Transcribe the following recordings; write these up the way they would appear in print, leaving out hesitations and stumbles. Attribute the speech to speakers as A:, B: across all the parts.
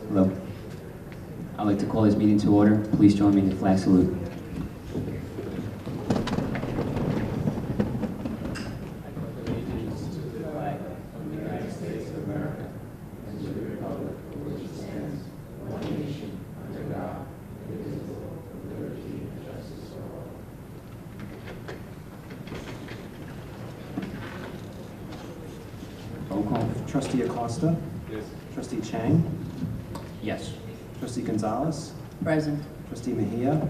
A: Hello. I'd like to call this meeting to order. Please join me in the flag salute.
B: Roll call. Trustee Acosta?
C: Yes.
B: Trustee Chang?
A: Yes.
B: Trustee Gonzalez?
D: Present.
B: Trustee Mejia?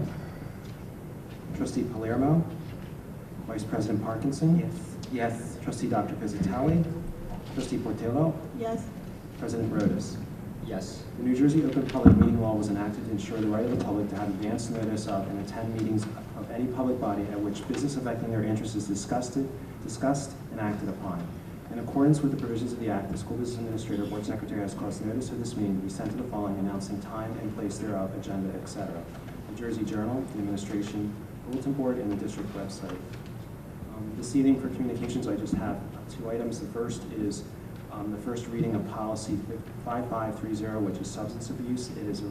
B: Trustee Palermo? Vice President Parkinson? Yes. Trustee Dr. Pizzatelli? Trustee Portillo?
D: Yes.
B: President Rodas?
A: Yes.
B: The New Jersey Open Public Meeting Law was enacted to ensure the right of the public to have advance notice of and attend meetings of any public body at which business affecting their interests is discussed and acted upon. In accordance with the provisions of the Act, the School Business Administrator Board Secretary has caused notice of this meeting to be sent to the following announcing time and place thereof, agenda, etc. The Jersey Journal, the Administration Bulletin Board, and the District website. This evening for communications, I just have two items. The first is the first reading of Policy 5530, which is substance abuse. It is a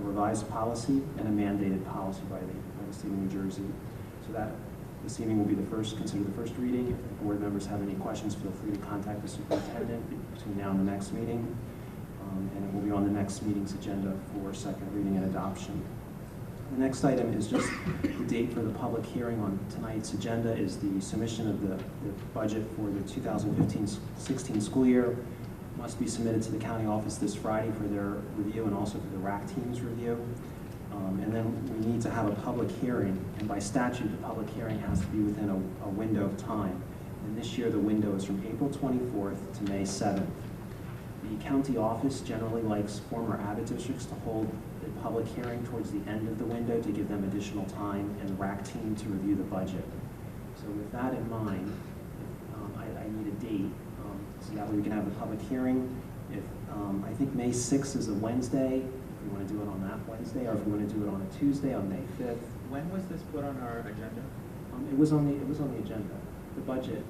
B: revised policy and a mandated policy by the state of New Jersey. So that this evening will be considered the first reading. If the board members have any questions, feel free to contact the superintendent between now and the next meeting. And it will be on the next meeting's agenda for second reading and adoption. The next item is just the date for the public hearing on tonight's agenda is the submission of the budget for the 2015-16 school year. Must be submitted to the county office this Friday for their review and also for the RAC team's review. And then we need to have a public hearing, and by statute, the public hearing has to be within a window of time. And this year, the window is from April 24th to May 7th. The county office generally likes former Abbott districts to hold the public hearing towards the end of the window to give them additional time and the RAC team to review the budget. So with that in mind, I need a date, so that way we can have a public hearing. If I think May 6th is a Wednesday, if we want to do it on that Wednesday, or if we want to do it on a Tuesday on May 5th.
C: When was this put on our agenda?
B: It was on the agenda, the budget.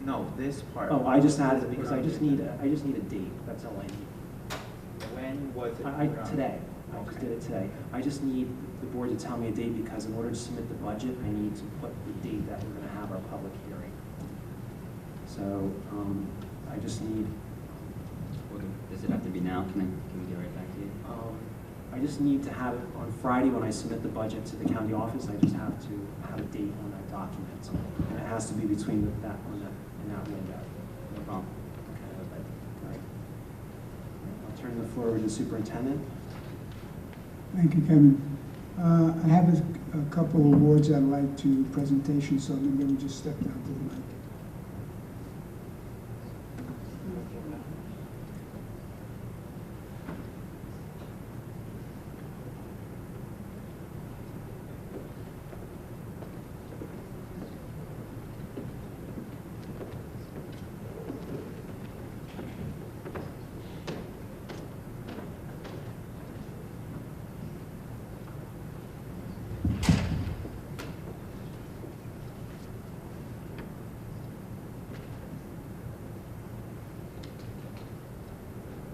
C: No, this part.
B: Oh, I just added it
C: When
B: because
C: was
B: I
C: it
B: just
C: put on
B: need
C: the
B: I just need a date. That's all I need.
C: agenda? When was it?
B: I
C: put on?
B: today. I just
C: Okay.
B: did it today. I just need the board to tell me a date because in order to submit the budget, I need to put the date that we're going to have our public hearing. So I just need.
A: Does it have to be now? Can we get right back to you?
B: I just need to have it on Friday when I submit the budget to the county office. I just have to have a date on that document, and it has to be between in that window.
A: No problem.
B: Okay. All right. I'll turn the floor over to the superintendent.
E: Thank you, Kevin. I have a couple of awards I'd like to presentation, so maybe we just step down to the mic.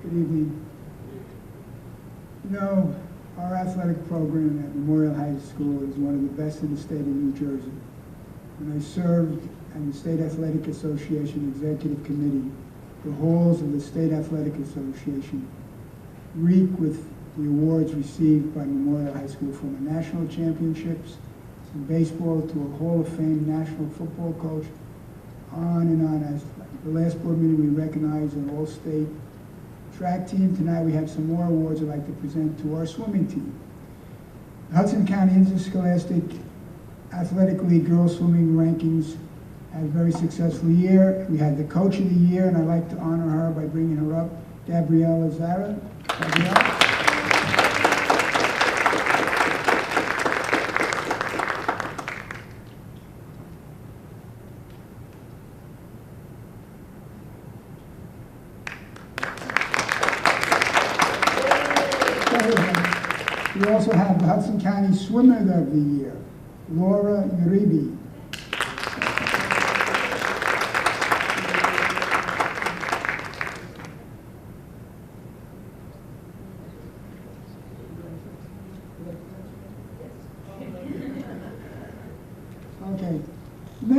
E: Good evening. You know, our athletic program at Memorial High School is one of the best in the state of New Jersey. When I served on the State Athletic Association Executive Committee, the halls of the State Athletic Association reek with the awards received by Memorial High School, from the national championships in baseball to a Hall of Fame national football coach, on and on. As the last board meeting, we recognized an all-state track team. Tonight we have some more awards I'd like to present to our swimming team. The Hudson County Interscholastic Athletic League Girls Swimming Rankings had a very successful year. We had the Coach of the Year, and I'd like to honor her by bringing her up, Gabriella Zara. Gabriella. We also have the Hudson County Swimmer of the Year, Laura Uribe.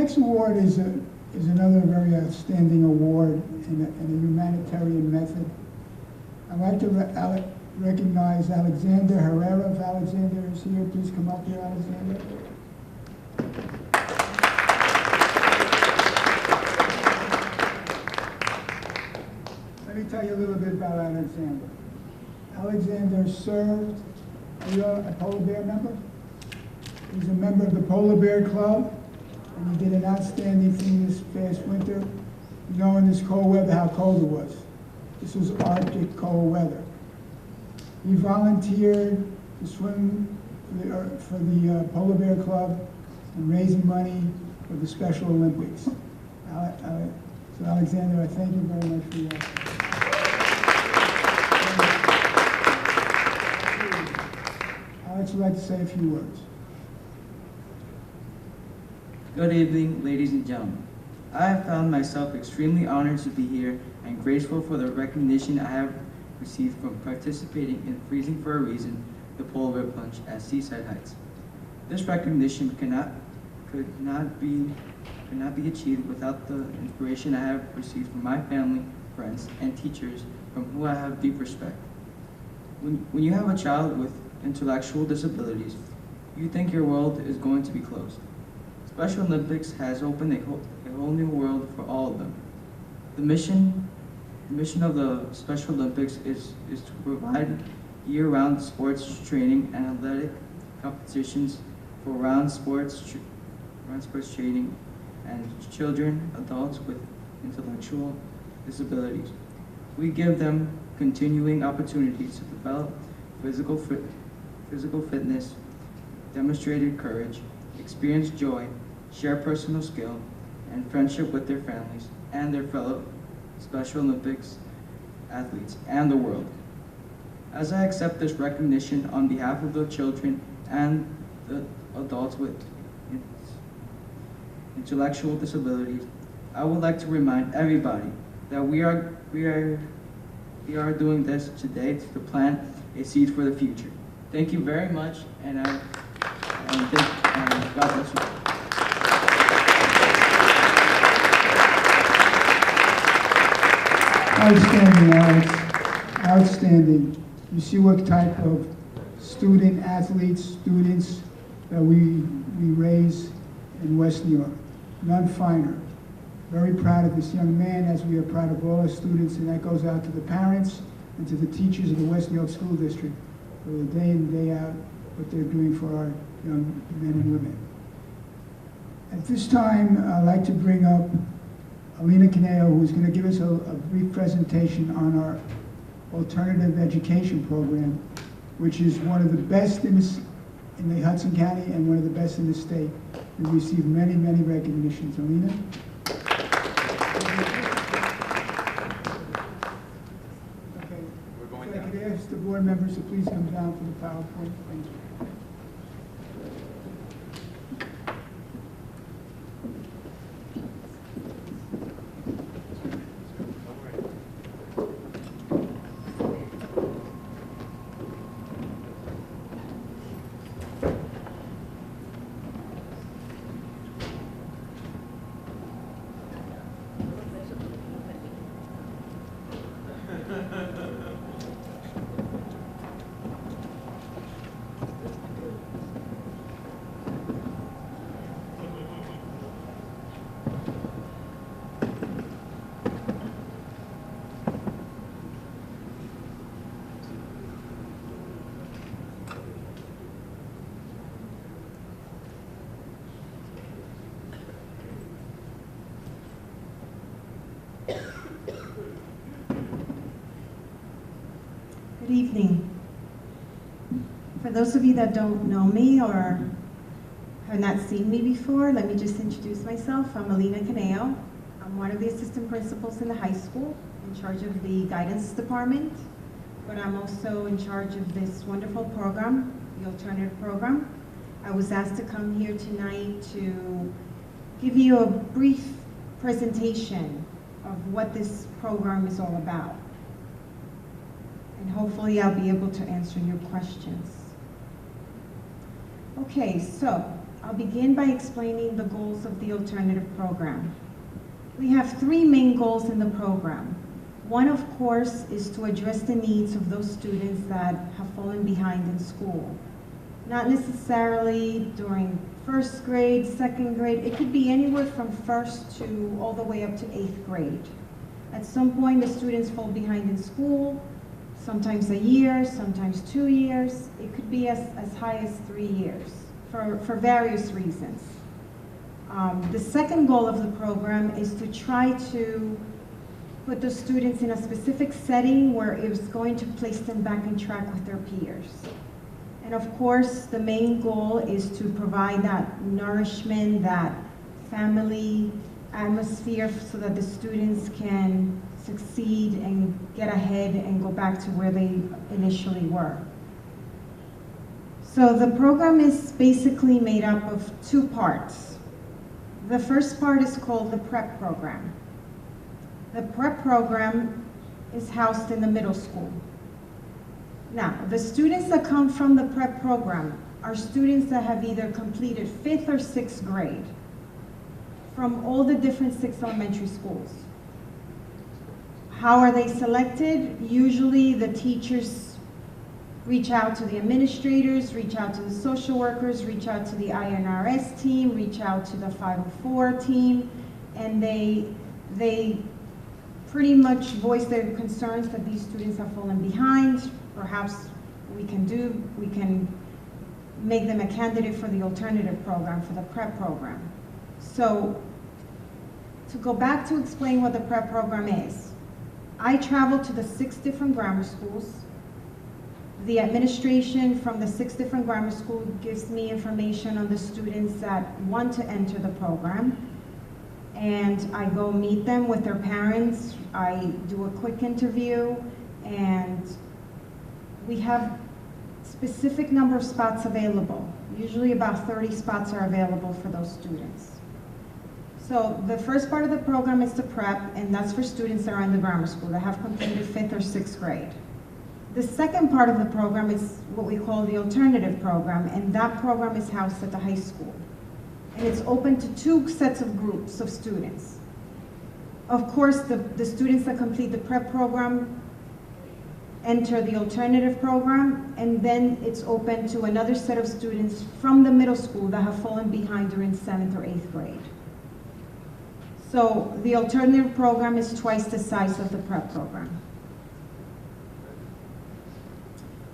E: next award is another very outstanding award in a humanitarian method. I'd like to recognize Alexander Herrera. If Alexander is here, please come up here, Alexander. Let me tell you a little bit about Alexander. Alexander served, are you a Polar Bear member? He's a member of the Polar Bear Club, and he did an outstanding thing this past winter. You know, in this cold weather, how cold it was. This was Arctic cold weather. He volunteered to swim for the Polar Bear Club and raising money for the Special Olympics. So Alexander, I thank you very much for that. Alex would like to say a few words.
D: Good evening, ladies and gentlemen. I have found myself extremely honored to be here and grateful for the recognition I have received from participating in Freezing for a Reason, the Polar Bear Plunge at Seaside Heights. This recognition could not be achieved without the inspiration I have received from my family, friends, and teachers from whom I have deep respect. When you have a child with intellectual disabilities, you think your world is going to be closed. Special Olympics has opened a whole new world for all of them. The mission of the Special Olympics is to provide year-round sports training and athletic competitions for round sports training and children, adults with intellectual disabilities. We give them continuing opportunities to develop physical fitness, demonstrated courage, experience joy, share personal skill, and friendship with their families and their fellow Special Olympics athletes and the world. As I accept this recognition on behalf of the children and the adults with intellectual disabilities, I would like to remind everybody that we are doing this today to plant a seed for the future. Thank you very much, and God bless you.
E: Outstanding, Alex. Outstanding. You see what type of students that we raise in West New York. None finer. Very proud of this young man, as we are proud of all our students, and that goes out to the parents and to the teachers of the West New York School District for the day in, day out, what they're doing for our young men and women. At this time, I'd like to bring up Alina Caneo, who's going to give us a brief presentation on our alternative education program, which is one of the best in the Hudson County and one of the best in the state. We've received many, many recognitions. Alina? Okay.
C: We're going
E: So I
C: down.
E: could ask the board members to please come down for the PowerPoint. Thank you.
F: Good evening. For those of you that don't know me or have not seen me before, let me just introduce myself. I'm Alina Caneo. I'm one of the assistant principals in the high school, in charge of the guidance department, but I'm also in charge of this wonderful program, the alternative program. I was asked to come here tonight to give you a brief presentation of what this program is all about. And hopefully I'll be able to answer your questions. Okay, so I'll begin by explaining the goals of the alternative program. We have three main goals in the program. One, of course, is to address the needs of those students that have fallen behind in school. Not necessarily during first grade, second grade, it could be anywhere from first to all the way up to 8th grade. At some point, the students fall behind in school, sometimes a year, sometimes 2 years. It could be as high as 3 years for various reasons. The second goal of the program is to try to put the students in a specific setting where it was going to place them back on track with their peers. And of course, the main goal is to provide that nourishment, that family atmosphere so that the students can succeed and get ahead and go back to where they initially were. So the program is basically made up of two parts. The first part is called the PrEP program. The PrEP program is housed in the middle school. Now, the students that come from the PrEP program are students that have either completed 5th or 6th grade from all the different 6 elementary schools. How are they selected? Usually the teachers reach out to the administrators, reach out to the social workers, reach out to the INRS team, reach out to the 504 team, and they pretty much voice their concerns that these students have fallen behind. Perhaps we can make them a candidate for the alternative program, for the PrEP program. So to go back to explain what the PrEP program is, I travel to the 6 different grammar schools. The administration from the 6 different grammar schools gives me information on the students that want to enter the program. And I go meet them with their parents. I do a quick interview, and we have specific number of spots available. Usually about 30 spots are available for those students. So the first part of the program is the PrEP, and that's for students that are in the grammar school that have completed 5th or 6th grade. The second part of the program is what we call the alternative program, and that program is housed at the high school. And it's open to 2 sets of groups of students. Of course, the students that complete the PrEP program enter the alternative program, and then it's open to another set of students from the middle school that have fallen behind during 7th or 8th grade. So the alternative program is twice the size of the PrEP program.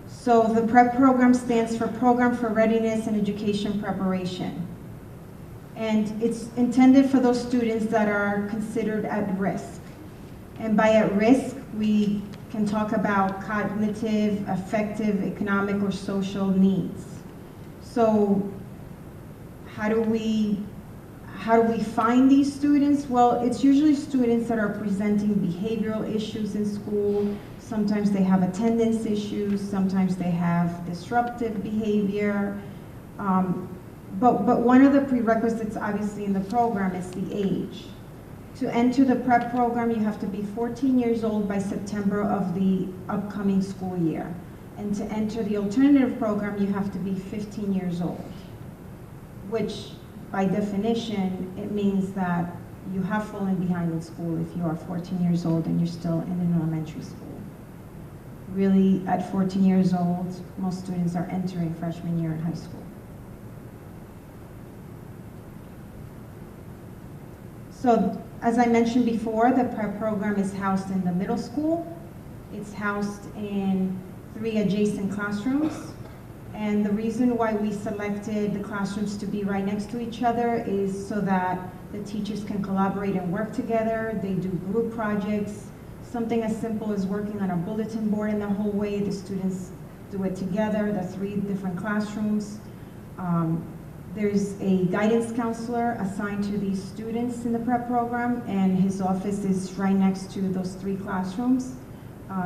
F: So the PrEP program stands for Program for Readiness and Education Preparation. And it's intended for those students that are considered at risk. And by at risk, we can talk about cognitive, affective, economic, or social needs. So how do we find these students? Well, it's usually students that are presenting behavioral issues in school. Sometimes they have attendance issues, sometimes they have disruptive behavior. But one of the prerequisites, obviously, in the program is the age. To enter the PrEP program, you have to be 14 years old by September of the upcoming school year. And to enter the alternative program, you have to be 15 years old, which by definition, it means that you have fallen behind in school if you are 14 years old and you're still in an elementary school. Really, at 14 years old, most students are entering freshman year in high school. So, as I mentioned before, the PrEP program is housed in the middle school. It's housed in 3 adjacent classrooms. And the reason why we selected the classrooms to be right next to each other is so that the teachers can collaborate and work together. They do group projects. Something as simple as working on a bulletin board in the hallway. The students do it together, the 3 different classrooms. There's a guidance counselor assigned to these students in the PrEP program, and his office is right next to those 3 classrooms.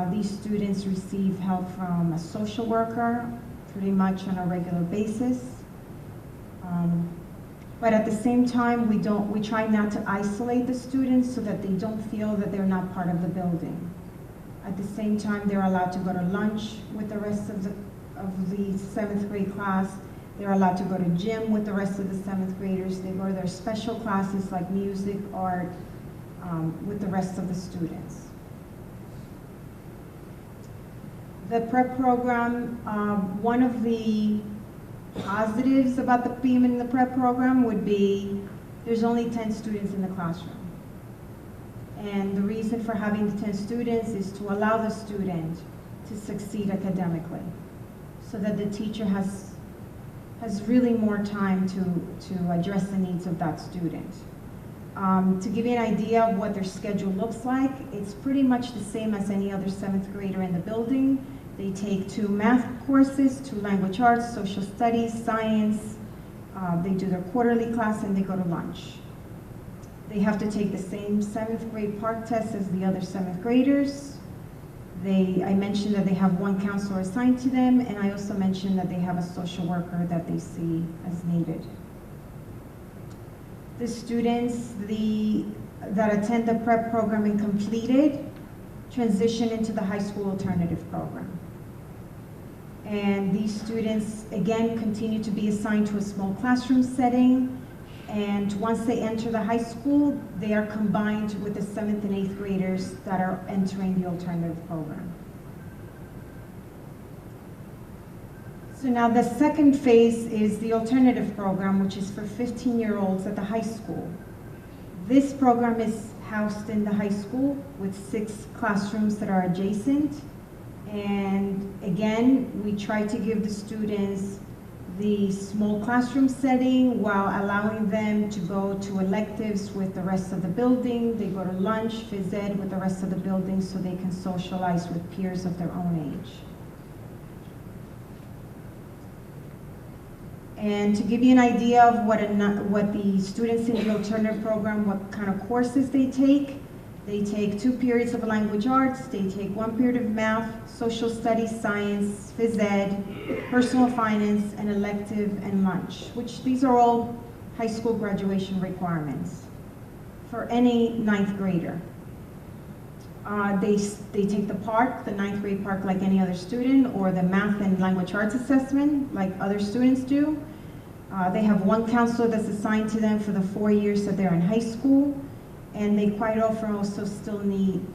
F: These students receive help from a social worker pretty much on a regular basis. But at the same time, we try not to isolate the students so that they don't feel that they're not part of the building. At the same time, they're allowed to go to lunch with the rest of the 7th grade class. They're allowed to go to gym with the rest of the 7th graders. They go to their special classes like music, art, with the rest of the students. The prep program, one of the positives about the being in the prep program would be there's only 10 students in the classroom. And the reason for having 10 students is to allow the student to succeed academically, so that the teacher has really more time to address the needs of that student. To give you an idea of what their schedule looks like, it's pretty much the same as any other 7th grader in the building. They take 2 math courses, 2 language arts, social studies, science. They do their quarterly class and they go to lunch. They have to take the same 7th grade PARCC test as the other 7th graders. I mentioned that they have 1 counselor assigned to them, and I also mentioned that they have a social worker that they see as needed. The students that attend the prep program and complete it transition into the high school alternative program. And these students, again, continue to be assigned to a small classroom setting, and once they enter the high school, they are combined with the 7th and 8th graders that are entering the alternative program. So now the second phase is the alternative program, which is for 15-year-olds at the high school. This program is housed in the high school with 6 classrooms that are adjacent. And again, we try to give the students the small classroom setting while allowing them to go to electives with the rest of the building. They go to lunch, phys ed with the rest of the building so they can socialize with peers of their own age. And to give you an idea of what the students in the alternative program, what kind of courses they take 2 periods of language arts, they take 1 period of math, social studies, science, phys ed, personal finance, an elective, and lunch, which these are all high school graduation requirements for any 9th grader. They take the PARCC, the 9th grade PARCC, like any other student, or the math and language arts assessment like other students do. They have 1 counselor that's assigned to them for the 4 years that they're in high school, and they quite often also still need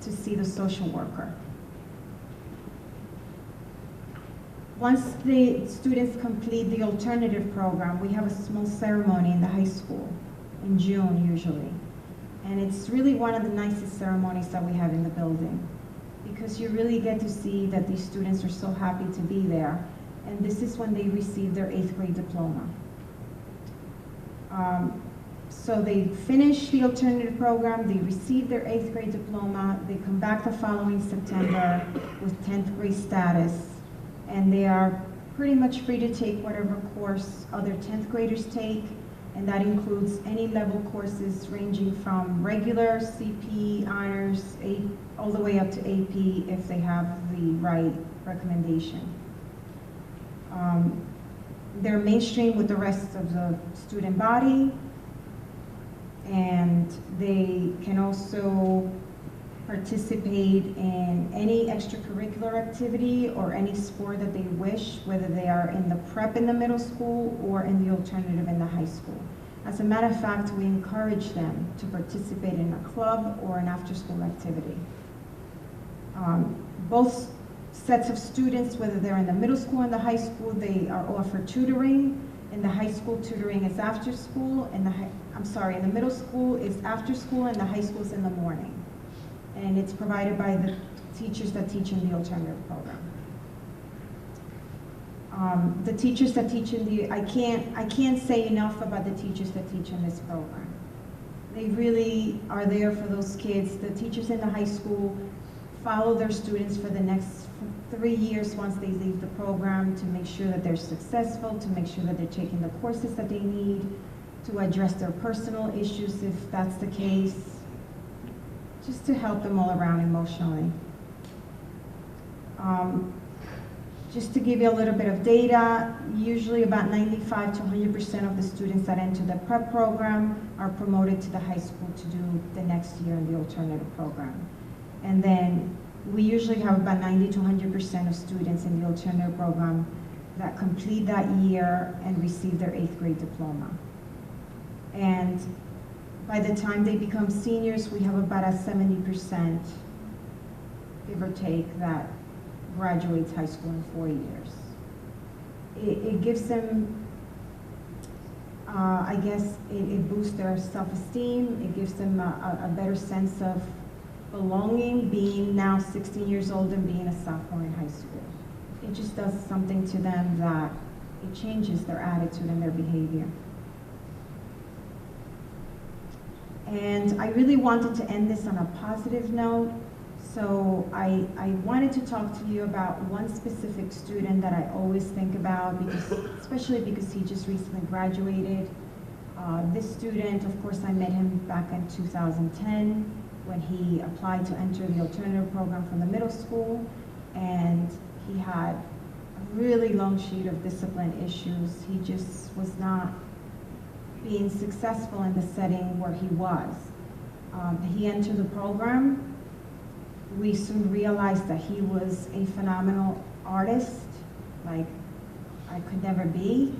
F: to see the social worker. Once the students complete the alternative program, we have a small ceremony in the high school in June usually. And it's really one of the nicest ceremonies that we have in the building, because you really get to see that these students are so happy to be there. And this is when they receive their 8th grade diploma. So they finish the alternative program, they receive their 8th grade diploma, they come back the following September with 10th grade status, and they are pretty much free to take whatever course other 10th graders take, and that includes any level courses ranging from regular CP, honors, all the way up to AP if they have the right recommendation. They're mainstream with the rest of the student body, and they can also participate in any extracurricular activity or any sport that they wish, whether they are in the prep in the middle school or in the alternative in the high school. As a matter of fact, we encourage them to participate in a club or an after-school activity. Both sets of students, whether they're in the middle school and the high school, they are offered tutoring. In the high school, tutoring is after school. In the middle school is after school, and the high school is in the morning. And it's provided by the teachers that teach in the alternative program. The teachers that teach in the, I can't say enough about the teachers that teach in this program. They really are there for those kids. The teachers in the high school follow their students for the next 3 years once they leave the program to make sure that they're successful, to make sure that they're taking the courses that they need, to address their personal issues if that's the case, just to help them all around emotionally. Just to give you a little bit of data, usually about 95 to 100% of the students that enter the prep program are promoted to the high school to do the next year in the alternative program. And then we usually have about 90 to 100% of students in the alternative program that complete that year and receive their 8th grade diploma. And by the time they become seniors, we have about a 70%, give or take, that graduates high school in 4 years. It gives them, I guess, it boosts their self-esteem. It gives them a better sense of belonging, being now 16 years old and being a sophomore in high school. It just does something to them that it changes their attitude and their behavior. And I really wanted to end this on a positive note. So I wanted to talk to you about one specific student that I always think about, especially because he just recently graduated. This student, of course, I met him back in 2010 when he applied to enter the alternative program from the middle school, and he had a really long sheet of discipline issues. He just was not being successful in the setting where he was. He entered the program. We soon realized that he was a phenomenal artist, like I could never be.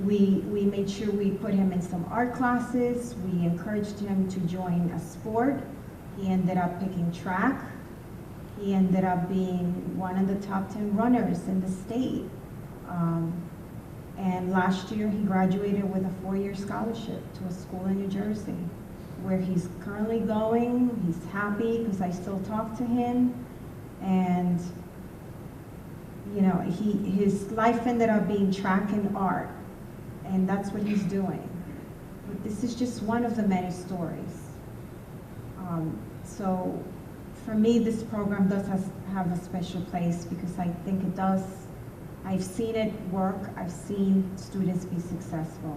F: We made sure we put him in some art classes. We encouraged him to join a sport. He ended up picking track. He ended up being one of the top 10 runners in the state. And last year, he graduated with a 4-year scholarship to a school in New Jersey, where he's currently going. He's happy because I still talk to him. And, you know, his life ended up being track and art, and that's what he's doing. But this is just one of the many stories. So for me, this program does have a special place because I think it does. I've seen it work. I've seen students be successful.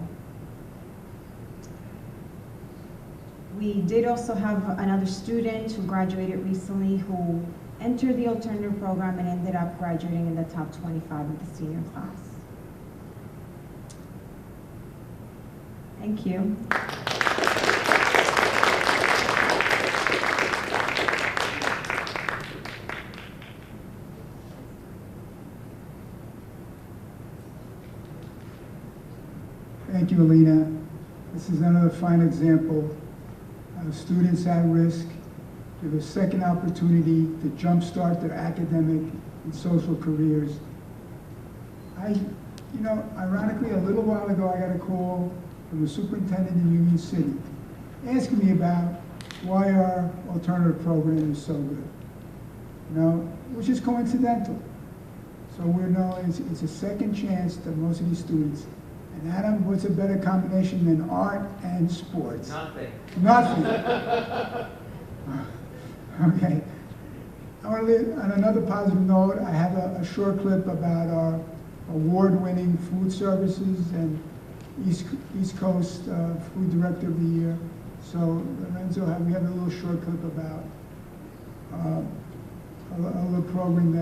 F: We did also have another student who graduated recently who entered the alternative program and ended up graduating in the top 25 of the senior class. Thank you.
E: Thank you, Alina. This is another fine example of students at risk give a second opportunity to jumpstart their academic and social careers. Ironically, a little while ago, I got a call from the superintendent in Union City asking me about why our alternative program is so good, which is coincidental. So we know it's a second chance to most of these students. And Adam, what's a better combination than art and sports?
C: Nothing.
E: Nothing. Okay. I want to leave on another positive note. I have a short clip about our award-winning food services and East Coast Food Director of the Year. So Lorenzo, we have a little short clip about a little program,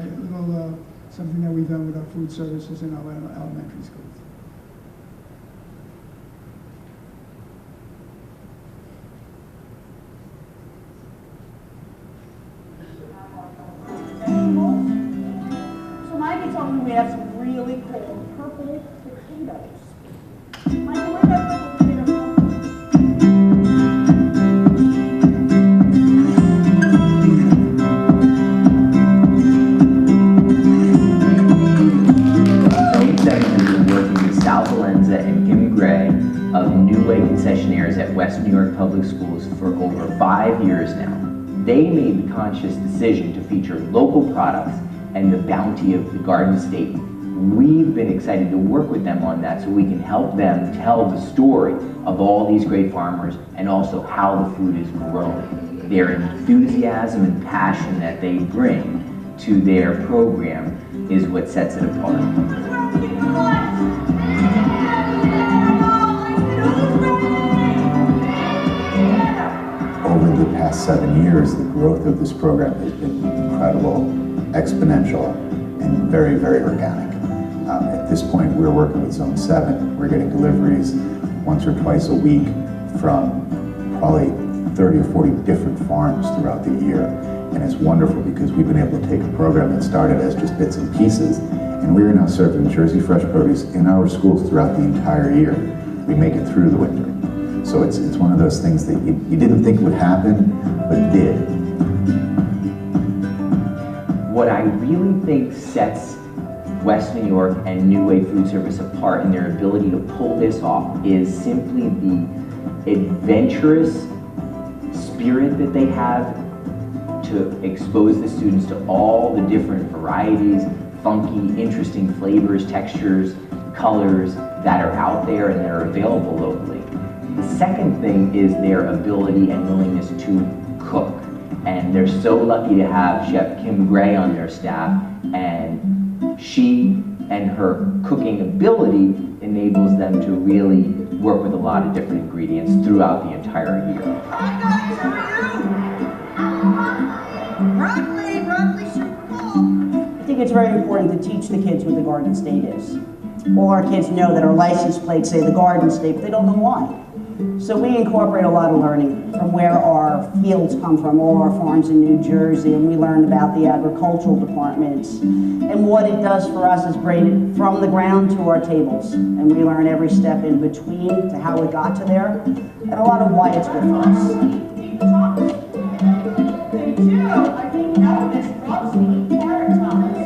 E: something that we've done with our food services in our elementary schools.
G: So Mike told me we have some really cool purple potatoes. Mike, where did that purple potato come
H: We've been working with Sal Valenza and Kim Gray of New Way Concessionaires at West New York Public Schools for over 5 years now. They made the conscious decision to feature local products and the bounty of the Garden State. We've been excited to work with them on that so we can help them tell the story of all these great farmers and also how the food is grown. Their enthusiasm and passion that they bring to their program is what sets it apart.
I: Over the past 7 years, the growth of this program has been incredible, exponential, and very, very organic. At this point, we're working with Zone 7. We're getting deliveries once or twice a week from probably 30 or 40 different farms throughout the year. And it's wonderful because we've been able to take a program that started as just bits and pieces, and we are now serving Jersey Fresh produce in our schools throughout the entire year. We make it through the winter. So it's one of those things that you didn't think would happen, but it did.
H: What I really think sets West New York and New Way Food Service apart in their ability to pull this off is simply the adventurous spirit that they have to expose the students to all the different varieties, funky, interesting flavors, textures, colors that are out there and that are available locally. The second thing is their ability and willingness to cook. And they're so lucky to have Chef Kim Gray on their staff, and she and her cooking ability enables them to really work with a lot of different ingredients throughout the entire year.
G: Hi guys, how are you? Broccoli, super cool. I think it's very important to teach the kids what the Garden State is. All our kids know that our license plates say the Garden State, but they don't know why. So we incorporate a lot of learning from where our fields come from, all our farms in New Jersey, and we learn about the agricultural departments. And what it does for us is bring it from the ground to our tables. And we learn every step in between to how it got to there, and a lot of why it's good for us. They do. I think Elvis loves me. Carrot tops.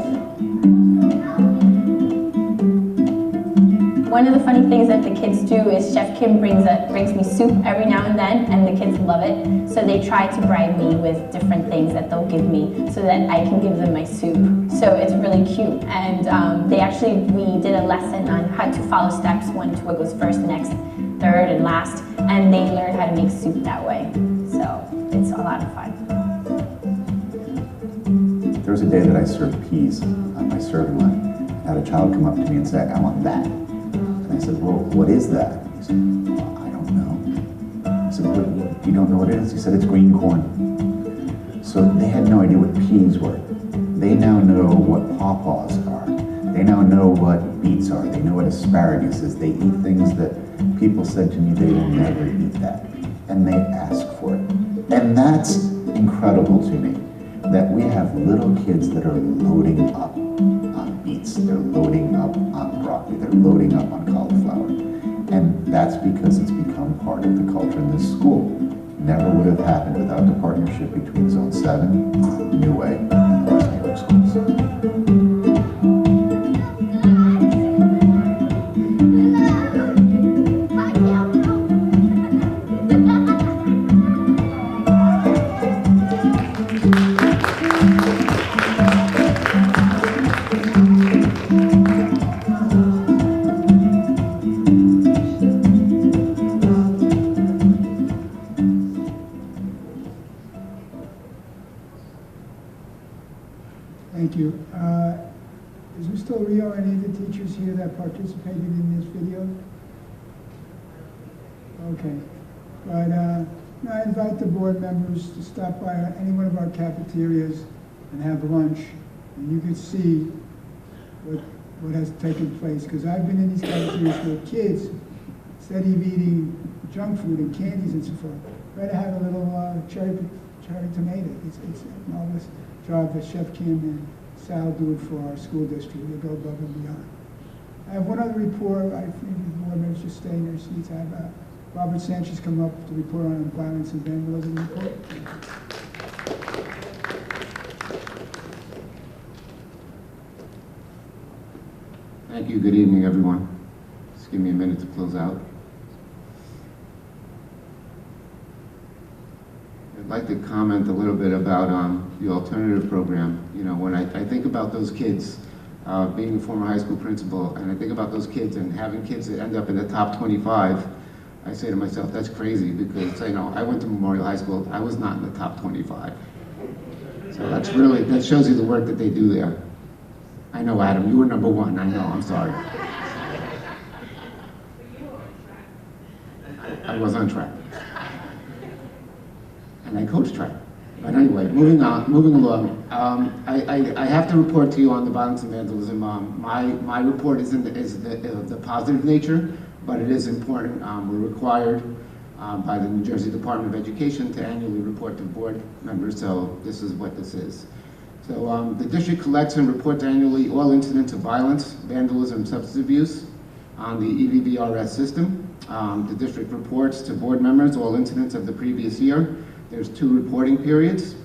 J: One of the funny things that the kids do is Chef Kim brings me soup every now and then, and the kids love it. So they try to bribe me with different things that they'll give me so that I can give them my soup. So it's really cute. And we did a lesson on how to follow steps, 1, 2, what goes first, next, third, and last. And they learned how to make soup that way. So it's a lot of fun.
I: There was a day that I served peas on my serving line. I had a child come up to me and say, "I want that." And I said, "Well, what is that?" He said, "Well, I don't know." I said, "What, you don't know what it is?" He said, "It's green corn." So they had no idea what peas were. They now know what pawpaws are. They now know what beets are. They know what asparagus is. They eat things that people said to me they will never eat that. And they ask for it. And that's incredible to me, that we have little kids that are loading up on beets, they're loading up on broccoli, they're loading up on cauliflower. And that's because it's become part of the culture in this school. Never would have happened without the partnership between Zone 7, New Way, and the West New York schools.
E: Thank you. Is Mr. Rio or any of the teachers here that participated in this video? Okay. But I invite the board members to stop by any one of our cafeterias and have lunch, and you can see what has taken place. Because I've been in these cafeterias where kids, instead of eating junk food and candies and so forth, try to have a little cherry tomato. It's a marvelous job that Chef Kim and Sal do it for our school district. They go above and beyond. I have one other report. I think the board members should stay in their seats. I have Robert Sanchez come up to report on violence and vandalism report.
K: Thank you. Good evening, everyone. Just give me a minute to close out. I'd like to comment a little bit about the alternative program. You know, when I think about those kids, being a former high school principal, and I think about those kids and having kids that end up in the top 25, I say to myself, that's crazy, because I went to Memorial High School, I was not in the top 25. So that shows you the work that they do there. I know, Adam, you were number 1, I know, I'm sorry. I was on track. And I coach track. But anyway, moving along. I have to report to you on the violence and vandalism. My report is the positive nature, but it is important. We're required by the New Jersey Department of Education to annually report to board members, so this is what this is. So the district collects and reports annually all incidents of violence, vandalism, substance abuse on the EVVRS system. The district reports to board members all incidents of the previous year. There's 2 reporting periods,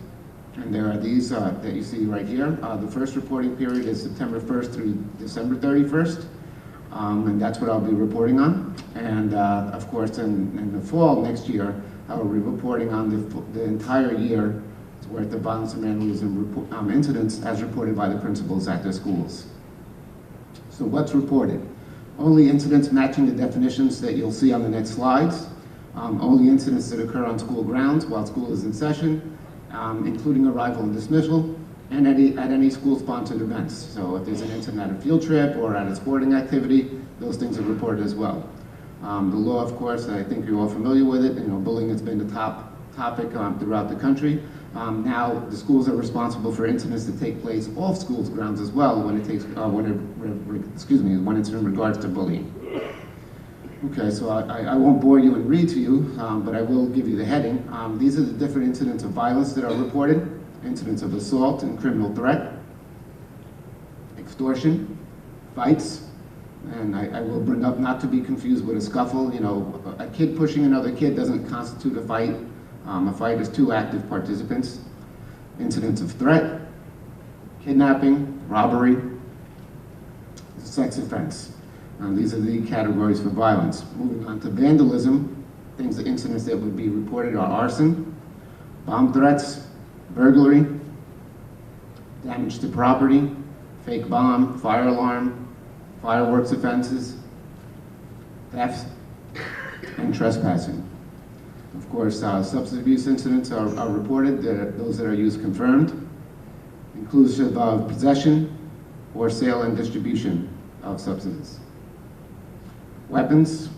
K: and there are these that you see right here. The first reporting period is September 1st through December 31st. And that's what I'll be reporting on. And of course, in the fall next year, I will be reporting on the entire year's worth of violence and vandalism incidents as reported by the principals at their schools. So what's reported? Only incidents matching the definitions that you'll see on the next slides. Only incidents that occur on school grounds while school is in session, including arrival and dismissal, and at any school-sponsored events. So if there's an incident at a field trip or at a sporting activity, those things are reported as well. The law, of course, I think you're all familiar with it. You know, bullying has been the top topic throughout the country. Now the schools are responsible for incidents that take place off schools grounds as well when it's in regards to bullying. Okay, so I won't bore you and read to you, but I will give you the heading. These are the different incidents of violence that are reported. Incidents of assault and criminal threat, extortion, fights, and I will bring up not to be confused with a scuffle. You know, a kid pushing another kid doesn't constitute a fight. A fight is 2 active participants. Incidents of threat, kidnapping, robbery, sex offense. These are the categories for violence. Moving on to vandalism, incidents that would be reported are arson, bomb threats, burglary, damage to property, fake bomb, fire alarm, fireworks offenses, theft, and trespassing. Of course, substance abuse incidents are reported, those that are used confirmed, inclusive of possession or sale and distribution of substances. Weapons,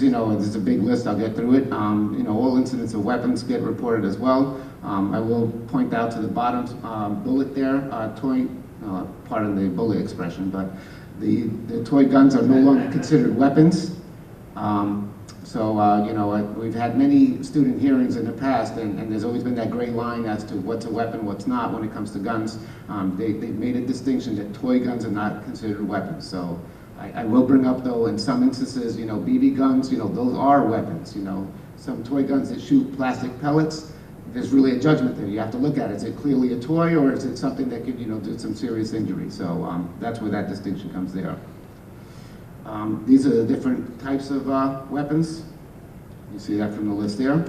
K: you know, there's a big list, I'll get through it. You know, all incidents of weapons get reported as well. I will point out to the bottom bullet there, pardon the bullet expression, but the toy guns are no longer considered weapons. You know, we've had many student hearings in the past, and there's always been that gray line as to what's a weapon, what's not when it comes to guns. They've made a distinction that toy guns are not considered weapons. So I will bring up, though, in some instances, you know, BB guns, you know, those are weapons, you know. Some toy guns that shoot plastic pellets, there's really a judgment there. You have to look at it. Is it clearly a toy, or is it something that could, you know, do some serious injury? So that's where that distinction comes there. These are the different types of weapons. You see that from the list there.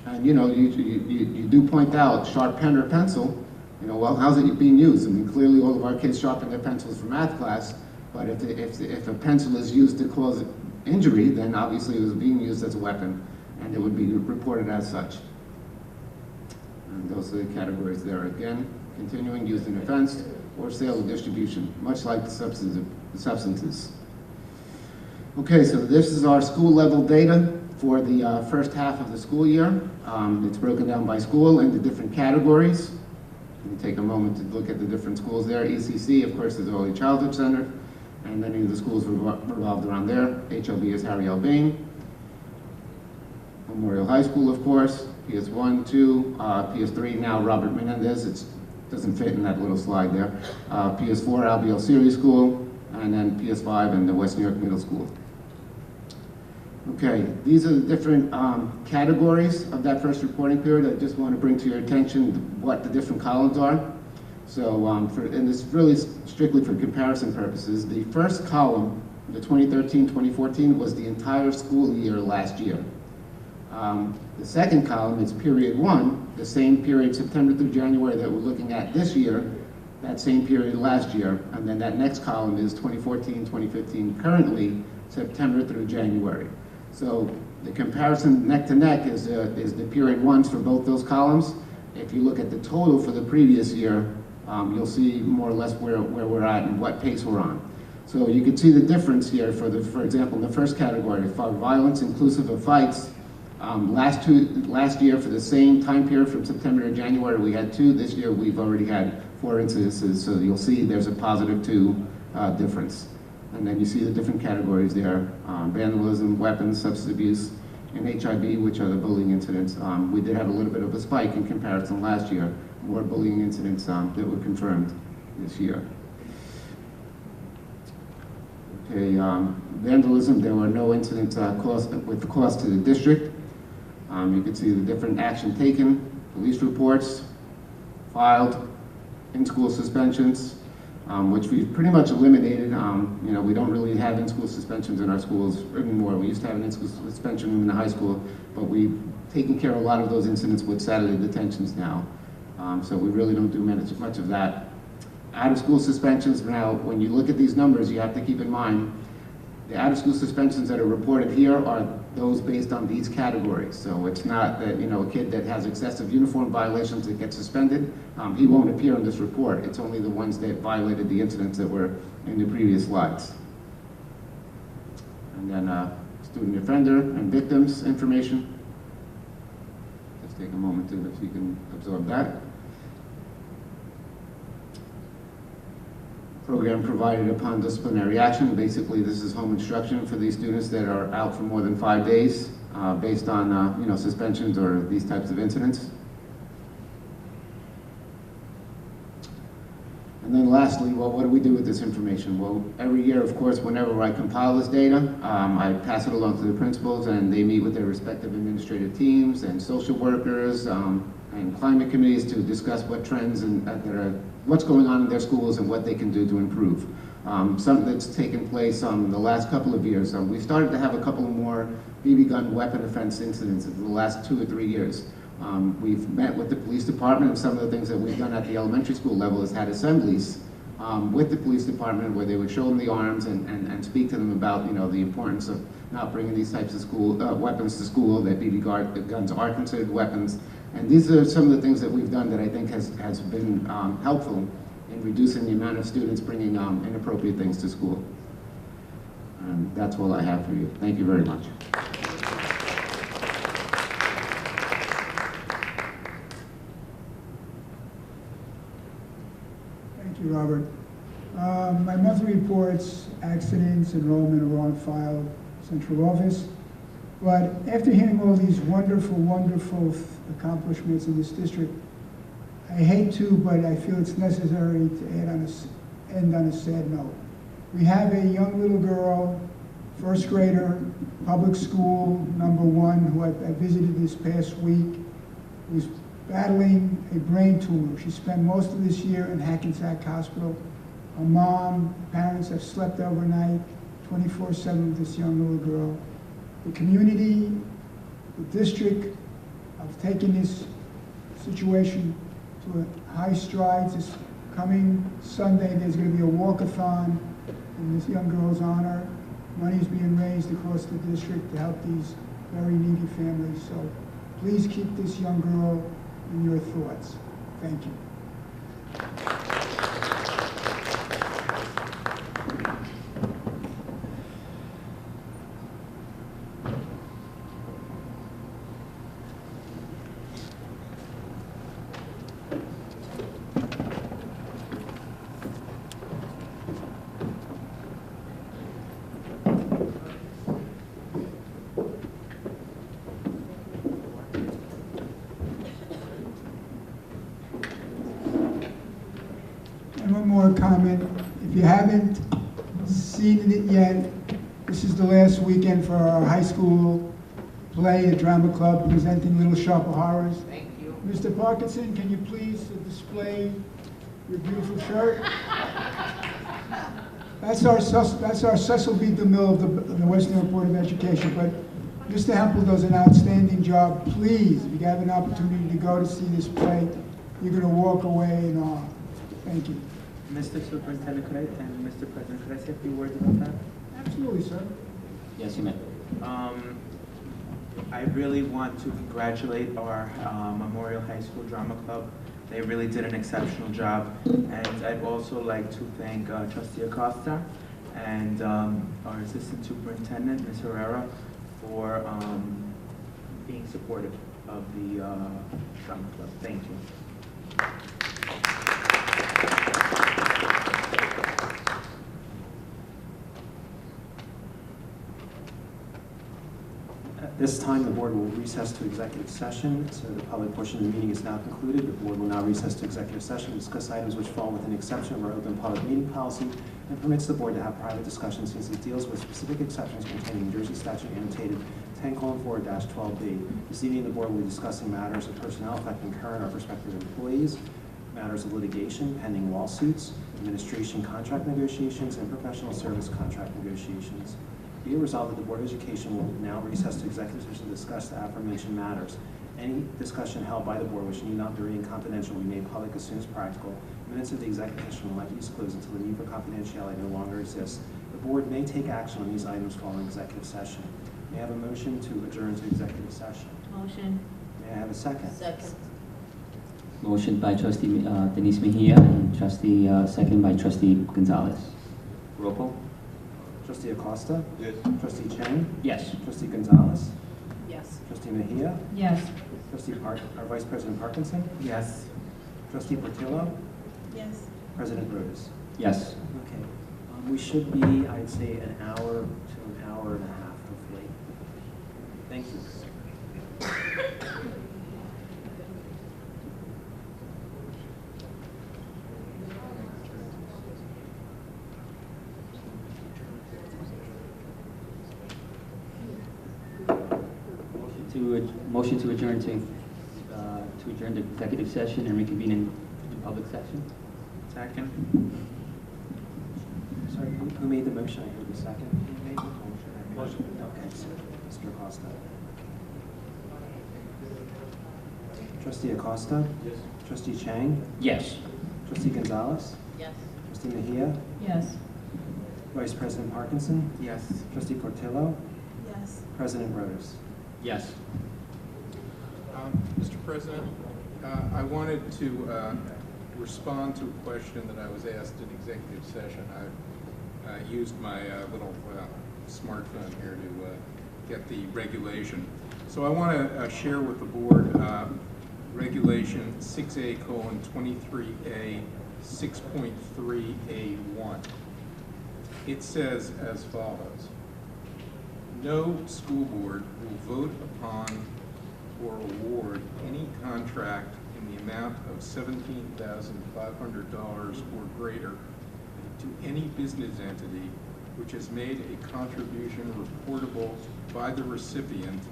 K: And, you know, you do point out sharp pen or pencil. You know, well, how's it being used? I mean, clearly all of our kids sharpen their pencils for math class, but if a pencil is used to cause injury, then obviously it was being used as a weapon, and it would be reported as such. And those are the categories there. Again, continuing, used in offense, or sale or distribution, much like the substances. Okay, so this is our school level data for the first half of the school year. It's broken down by school into different categories. Let me take a moment to look at the different schools there. ECC, of course, is the Early Childhood Center, and many of the schools revolved around there. HLB is Harry L. Bain. Memorial High School, of course. PS1, 2, PS3, now Robert Menendez. It doesn't fit in that little slide there. PS4, Albiol Series School, and then PS5 and the West New York Middle School. Okay, these are the different categories of that first reporting period. I just want to bring to your attention what the different columns are. So, and this is really strictly for comparison purposes. The first column, the 2013-2014, was the entire school year last year. The second column is period 1, the same period, September through January, that we're looking at this year, that same period last year. And then that next column is 2014-2015, currently September through January. So the comparison neck to neck is the period 1s for both those columns. If you look at the total for the previous year, you'll see more or less where we're at and what pace we're on. So you can see the difference here for example, in the first category, for violence inclusive of fights, last year for the same time period from September to January, we had 2. This year we've already had 4 incidences, so you'll see there's a positive 2 difference. And then you see the different categories there, vandalism, weapons, substance abuse, and HIV, which are the bullying incidents. We did have a little bit of a spike in comparison last year, more bullying incidents that were confirmed this year. Okay, vandalism, there were no incidents with cost to the district. You can see the different action taken, police reports, filed, in-school suspensions, which we've pretty much eliminated. You know, we don't really have in-school suspensions in our schools anymore. We used to have an in-school suspension in the high school, but we've taken care of a lot of those incidents with Saturday detentions now. So we really don't do much of that. Out-of-school suspensions, now, when you look at these numbers, you have to keep in mind, the out-of-school suspensions that are reported here are those based on these categories. So it's not that, you know, a kid that has excessive uniform violations that gets suspended, he won't appear in this report. It's only the ones that violated the incidents that were in the previous slides. And then student offender and victims information. Just take a moment to, if you can absorb that. Program provided upon disciplinary action. Basically, this is home instruction for these students that are out for more than 5 days based on you know, suspensions or these types of incidents. And then lastly, well, what do we do with this information? Well, every year, of course, whenever I compile this data, I pass it along to the principals, and they meet with their respective administrative teams and social workers and climate committees to discuss what trends and what's going on in their schools and what they can do to improve. Something that's taken place the last couple of years. We started to have a couple more BB gun weapon offense incidents in the last 2 or 3 years. We've met with the police department, and some of the things that we've done at the elementary school level is had assemblies with the police department where they would show them the arms and speak to them about, you know, the importance of not bringing these types of weapons to school, that BB guns are considered weapons. And these are some of the things that we've done that I think has been helpful in reducing the amount of students bringing inappropriate things to school. And that's all I have for you. Thank you very much.
E: Thank you, Robert. My monthly reports, accidents, enrollment are all on file, central office. But after hearing all these wonderful, wonderful accomplishments in this district, I hate to, but I feel it's necessary to end on a sad note. We have a young little girl, first grader, public school, #1, who I visited this past week, who's battling a brain tumor. She spent most of this year in Hackensack Hospital. Her mom, parents have slept overnight, 24/7 with this young little girl. The community, the district have taken this situation to high strides. This coming Sunday, there's going to be a walk-a-thon in this young girl's honor. Money is being raised across the district to help these very needy families. So please keep this young girl in your thoughts. Thank you. And one more comment. If you haven't seen it yet, this is the last weekend for our high school play, the drama club, presenting Little Shop of Horrors.
C: Thank you.
E: Mr. Parkinson, can you please display your beautiful shirt? That's our Cecil B. DeMille of the Western Board of Education. But Mr. Hempel does an outstanding job. Please, if you have an opportunity to go to see this play, you're going to walk away in awe. Thank you.
C: Mr. Superintendent, and Mr. President, could I say a few words about that?
E: Absolutely, sir.
A: Yes, you may.
C: I really want to congratulate our Memorial High School Drama Club. They really did an exceptional job. And I'd also like to thank Trustee Acosta and our Assistant Superintendent, Ms. Herrera, for being supportive of the Drama Club. Thank you.
B: This time, the board will recess to executive session, so the public portion of the meeting is now concluded. The board will now recess to executive session to discuss items which fall within the exception of our open public meeting policy and permits the board to have private discussions since it deals with specific exceptions contained in New Jersey statute annotated 10:4-12B. This evening, the board will be discussing matters of personnel affecting current or prospective employees, matters of litigation, pending lawsuits, administration contract negotiations, and professional service contract negotiations. Be it resolved that the Board of Education will now recess to executive session to discuss the aforementioned matters. Any discussion held by the board which need not remain confidential will be made public as soon as practical. Minutes of the executive session will not be disclosed until the need for confidentiality no longer exists. The board may take action on these items following executive session. May I have a motion to adjourn to executive session?
L: Motion.
B: May I have a second?
L: Second.
A: Motion by trustee Denise Mejia, and second by trustee Gonzalez. Roll call?
B: Trustee Acosta?
M: Yes.
B: Trustee Chang?
A: Yes.
B: Trustee Gonzalez?
L: Yes.
B: Trustee Mejia?
L: Yes.
B: Our Vice President Parkinson?
C: Yes.
B: Trustee Portillo?
F: Yes.
B: President Rhodes?
A: Yes.
B: Okay. We should be, I'd say, an hour to an hour and a half, hopefully. Thank you.
A: Motion to adjourn to adjourn to executive session and reconvene in public session.
C: Second.
B: Sorry, who made the motion? I heard the second. Who made the motion? Okay, so Mr. Acosta. Trustee Acosta?
M: Yes.
B: Trustee Chang?
A: Yes.
B: Trustee Gonzalez?
L: Yes.
B: Trustee Mejia?
L: Yes.
B: Vice President Parkinson?
C: Yes.
B: Trustee Portillo?
F: Yes.
B: President Rhodes?
A: Yes.
N: Mr. President, I wanted to respond to a question that I was asked in executive session. I used my little smartphone here to get the regulation. So I want to share with the board Regulation 6A:23A 6.3A1. It says as follows: no school board will vote upon or award any contract in the amount of $17,500 or greater to any business entity which has made a contribution reportable by the recipient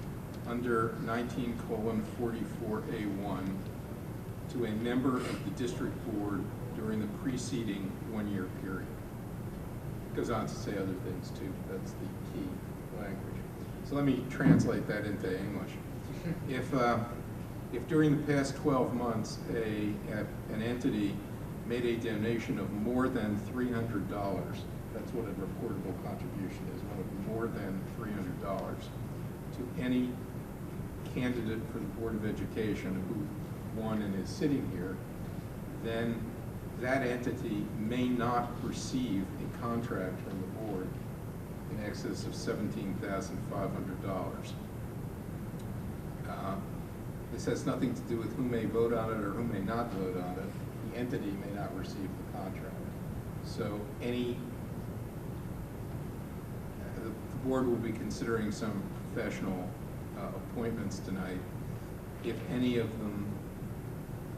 N: under 19:44A1 to a member of the district board during the preceding one-year period. It goes on to say other things too, but that's the key language. So let me translate that into English. If during the past 12 months an entity made a donation of more than $300, that's what a reportable contribution is, more than $300, to any candidate for the Board of Education who won and is sitting here, then that entity may not receive a contract from the board in excess of $17,500. This has nothing to do with who may vote on it or who may not vote on it. The entity may not receive the contract. So the board will be considering some professional appointments tonight. If any of them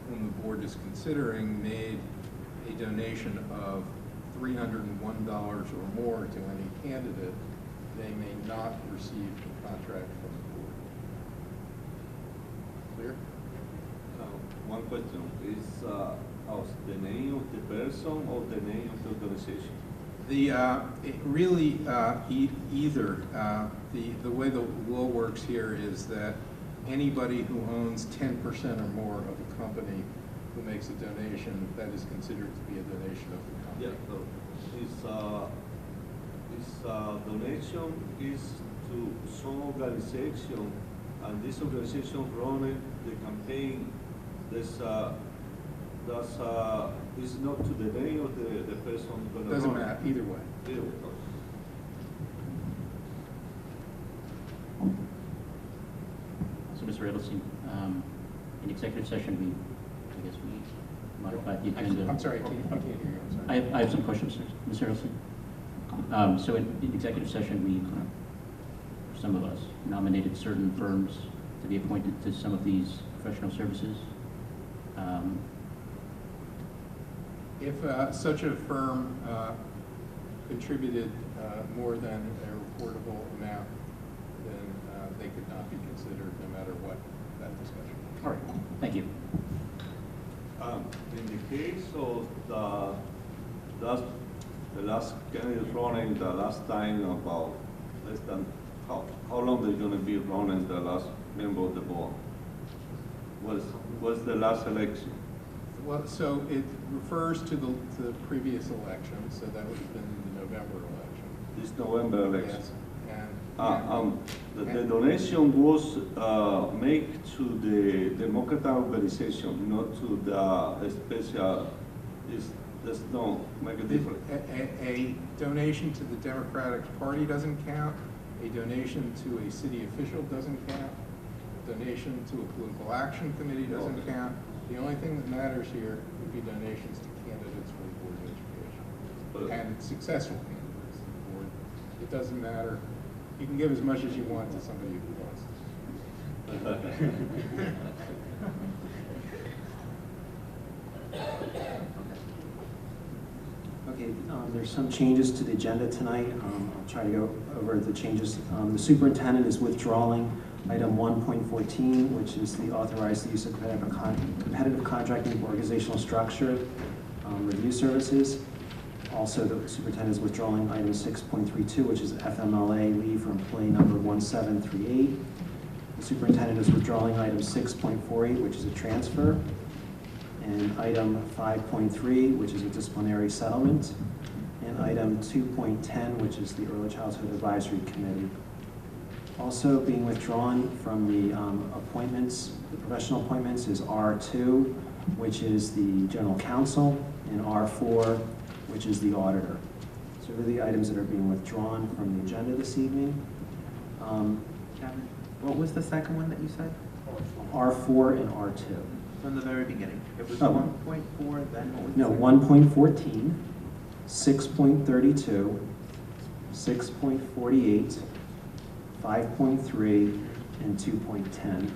N: whom the board is considering made a donation of $301 or more to any candidate, they may not receive the contract from the board. Clear?
M: One question is the name of the person or the name of the organization?
N: Either. The way the law works here is that anybody who owns 10% or more of a company who makes a donation, that is considered to be a donation of the company.
M: Yeah, so this donation is to some organization, and this organization running the campaign. Is not to the name of the person going to
N: Doesn't matter, either way.
M: Either way.
O: So, Mr. Edelstein, in executive session, we modified the agenda.
N: I'm sorry, I can't hear you. I'm sorry.
O: I have some questions, Mr. Edelstein. So in executive session, for some of us, nominated certain firms to be appointed to some of these professional services.
N: If such a firm contributed more than a reportable amount, then they could not be considered no matter what that discussion.
O: All right, thank you.
M: In the case of the last candidate running the last time about less than, how long they're gonna be running the last member of the board? Was the last election?
N: Well, so it refers to the previous election, so that would have been the November election.
M: This November election?
N: Yes.
M: The donation was made to the Democrat organization, not to the special, does not make a difference.
N: A donation to the Democratic Party doesn't count. A donation to a city official doesn't count. A donation to a political action committee doesn't count. The only thing that matters here would be donations to candidates for the Board of Education and successful candidates to the board. It doesn't matter. You can give as much as you want to somebody who wants.
B: Okay, there's some changes to the agenda tonight. I'll try to go over the changes. The superintendent is withdrawing item 1.14, which is the authorized use of competitive contracting for organizational structure review services. Also, the superintendent is withdrawing item 6.32, which is FMLA leave for employee number 1738. The superintendent is withdrawing item 6.48, which is a transfer, and item 5.3, which is a disciplinary settlement, and item 2.10, which is the Early Childhood Advisory Committee. Also being withdrawn from the appointments, the professional appointments, is R2, which is the general counsel, and R4, which is the auditor. So those are the items that are being withdrawn from the agenda this evening.
C: Kevin, what was the second one that you said?
B: R4 and R2.
C: From the very beginning. It was
B: Oh.
C: 1.4, then what was the
B: No,
C: second?
B: 1.14, 6.32, 6.48, 5.3, and 2.10.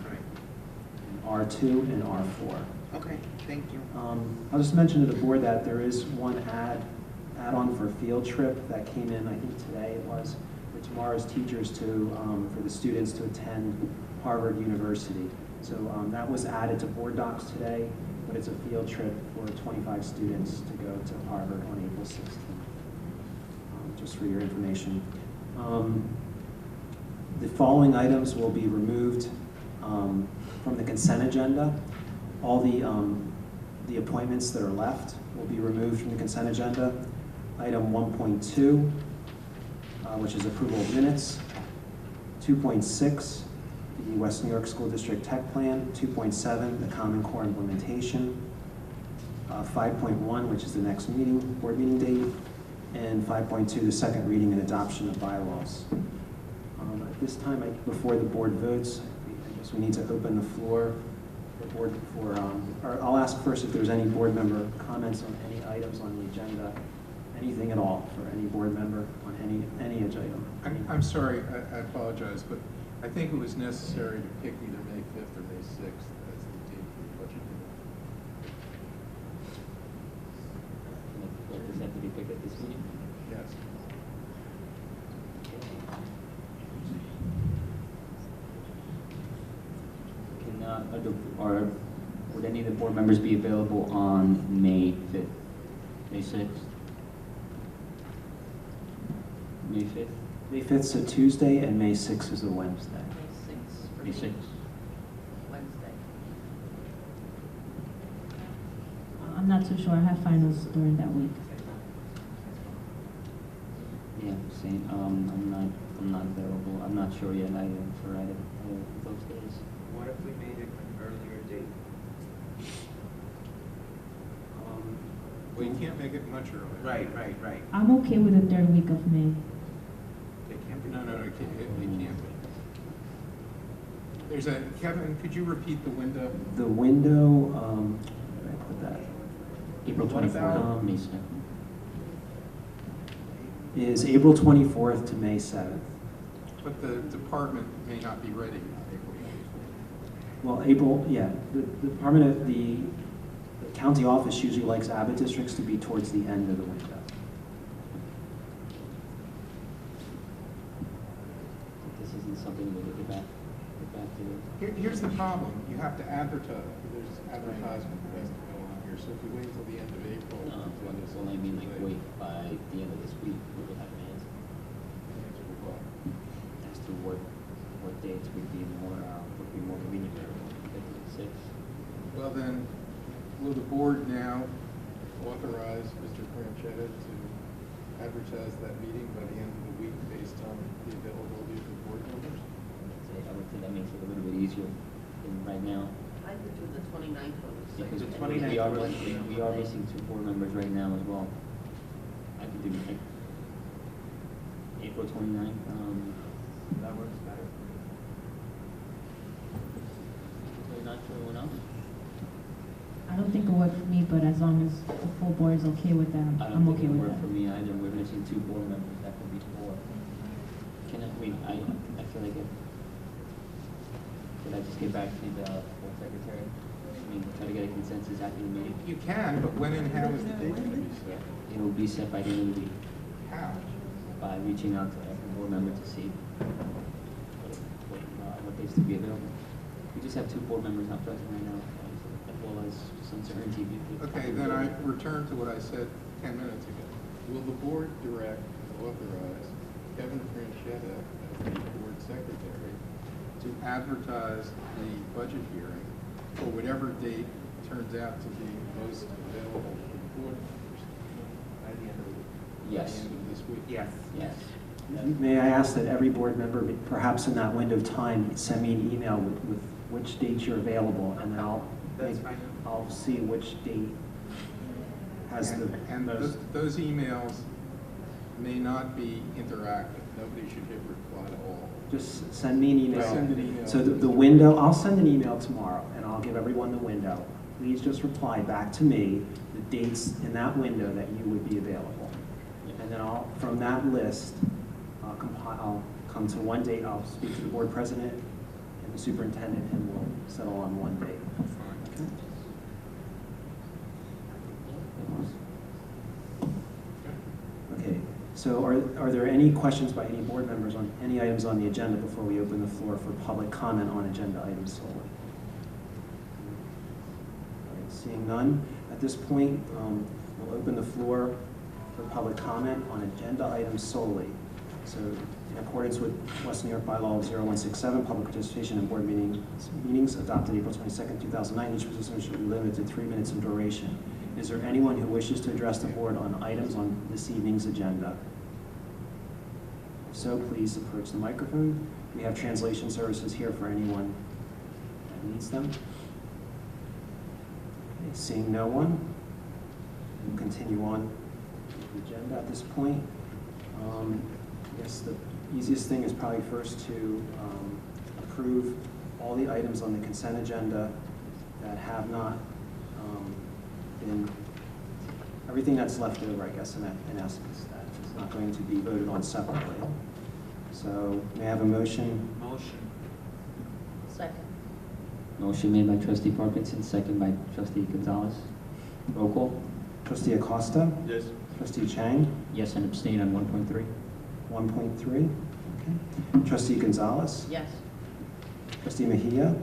B: R2 and R4.
C: Okay, thank you.
B: I'll just mention to the board that there is one add-on for a field trip that came in, I think today it was, for tomorrow's teachers to, for the students to attend Harvard University. So that was added to board docs today, but it's a field trip for 25 students to go to Harvard on April 16th, just for your information. The following items will be removed from the consent agenda. All the appointments that are left will be removed from the consent agenda. Item 1.2, which is approval of minutes. 2.6, the West New York School District Tech Plan. 2.7, the Common Core implementation. 5.1, which is the next meeting, board meeting date. And 5.2, the second reading and adoption of bylaws. At this time, before the board votes, I guess we need to open the floor for board for, or I'll ask first if there's any board member comments on any items on the agenda, anything at all for any board member on any item.
N: I'm sorry, I apologize, but I think it was necessary to pick either May 5th or May 6th as the date for the budget meeting.
O: Does that have to be picked at this meeting?
N: Yes.
O: Or would any of the board members be available on May 5th? May 6th? May 5th?
B: May 5th is a Tuesday and May 6th is a Wednesday.
O: May 6th.
L: Wednesday.
P: I'm not too sure. I have finals during that week.
O: Yeah, same. I'm not available. I'm not sure yet either for either of those days.
C: What if we made it an earlier date?
N: Well, you can't make it much earlier.
C: Right.
P: I'm okay with the third week of May.
C: It can't be.
N: No, it can't be. There's a, Kevin, could you repeat the window?
B: The window, where did I put that?
O: April 24th, May 2nd.
B: Is April 24th to May 7th.
N: But the department may not be ready on April 24th.
B: Well, April, yeah, the Department of the county office usually likes Abbott districts to be towards the end of the window.
O: This isn't something we could get back to.
N: Here's the problem, you have to advertise, there's advertisement that has to go on here, so if you wait until the end of April.
O: Well, I mean, like, wait, by the end of this week, we will have an answer as to what dates would be more convenient for everyone. 5th and 6th.
N: Well then, will the board now authorize Mr. Franchetta to advertise that meeting by the end of the week based on the availability of the board members?
O: I would think that makes it a little bit easier than right now.
L: I could do the 29th or the
O: Because
L: 2nd.
O: we are missing 2 board members right now as well. I could do like April 29th.
C: That works better.
O: 29th for everyone else?
P: I don't think it worked for me, but as long as the full board is okay with that,
O: I
P: I'm
O: don't
P: okay
O: think it
P: with
O: work
P: that.
O: for me either. We're missing 2 board members. That could be 4. Can I, wait, I feel like could I just get back to the board secretary? I mean, try to get a consensus after the meeting.
N: You can, but when and how is the date going to be set?
O: It will be set by the end of the week
N: How?
O: by reaching out to every board member to see what dates to be available. We just have 2 board members not present right now, as well as some uncertainty.
N: Okay, then I return to what I said 10 minutes ago. Will the board direct and authorize Kevin Franchetta as the board secretary to advertise the budget hearing for whatever date turns out to be most available for the board members
C: By the end of the week.
N: by
O: Yes.
N: the end of this week?
C: Yes.
O: Yes.
B: May I ask that every board member, perhaps in that window of time, send me an email with which dates you're available, and then I'll see which date has the
N: And
B: most.
N: those emails may not be interactive. Nobody should hit reply to all.
B: Just send me an email.
N: Send an email.
B: So the window, I'll send an email tomorrow, and I'll give everyone the window. Please just reply back to me the dates in that window that you would be available. And then from that list, I'll come to one date, I'll speak to the board president and the superintendent, and we'll settle on one date. Okay. Okay, so are there any questions by any board members on any items on the agenda before we open the floor for public comment on agenda items solely? All right, seeing none, at this point, we'll open the floor for public comment on agenda items solely. So in accordance with West New York Bylaw 0167, public participation in board meetings adopted April 22nd, 2009, each participant should be limited to 3 minutes in duration. Is there anyone who wishes to address the board on items on this evening's agenda? If so, please approach the microphone. We have translation services here for anyone that needs them. Okay, seeing no one, we'll continue on with the agenda at this point. I guess the easiest thing is probably first to approve all the items on the consent agenda that have not been, everything that's left over, I guess, in essence, that is not going to be voted on separately. So may I have a motion?
C: Motion.
L: Second.
O: Motion made by trustee Parkinson, second by trustee Gonzalez. Roll call.
B: Trustee Acosta?
M: Yes.
B: Trustee Chang?
O: Yes, and abstain on 1.3.
B: 1.3. Okay. Trustee Gonzalez?
L: Yes.
B: Trustee Mejia?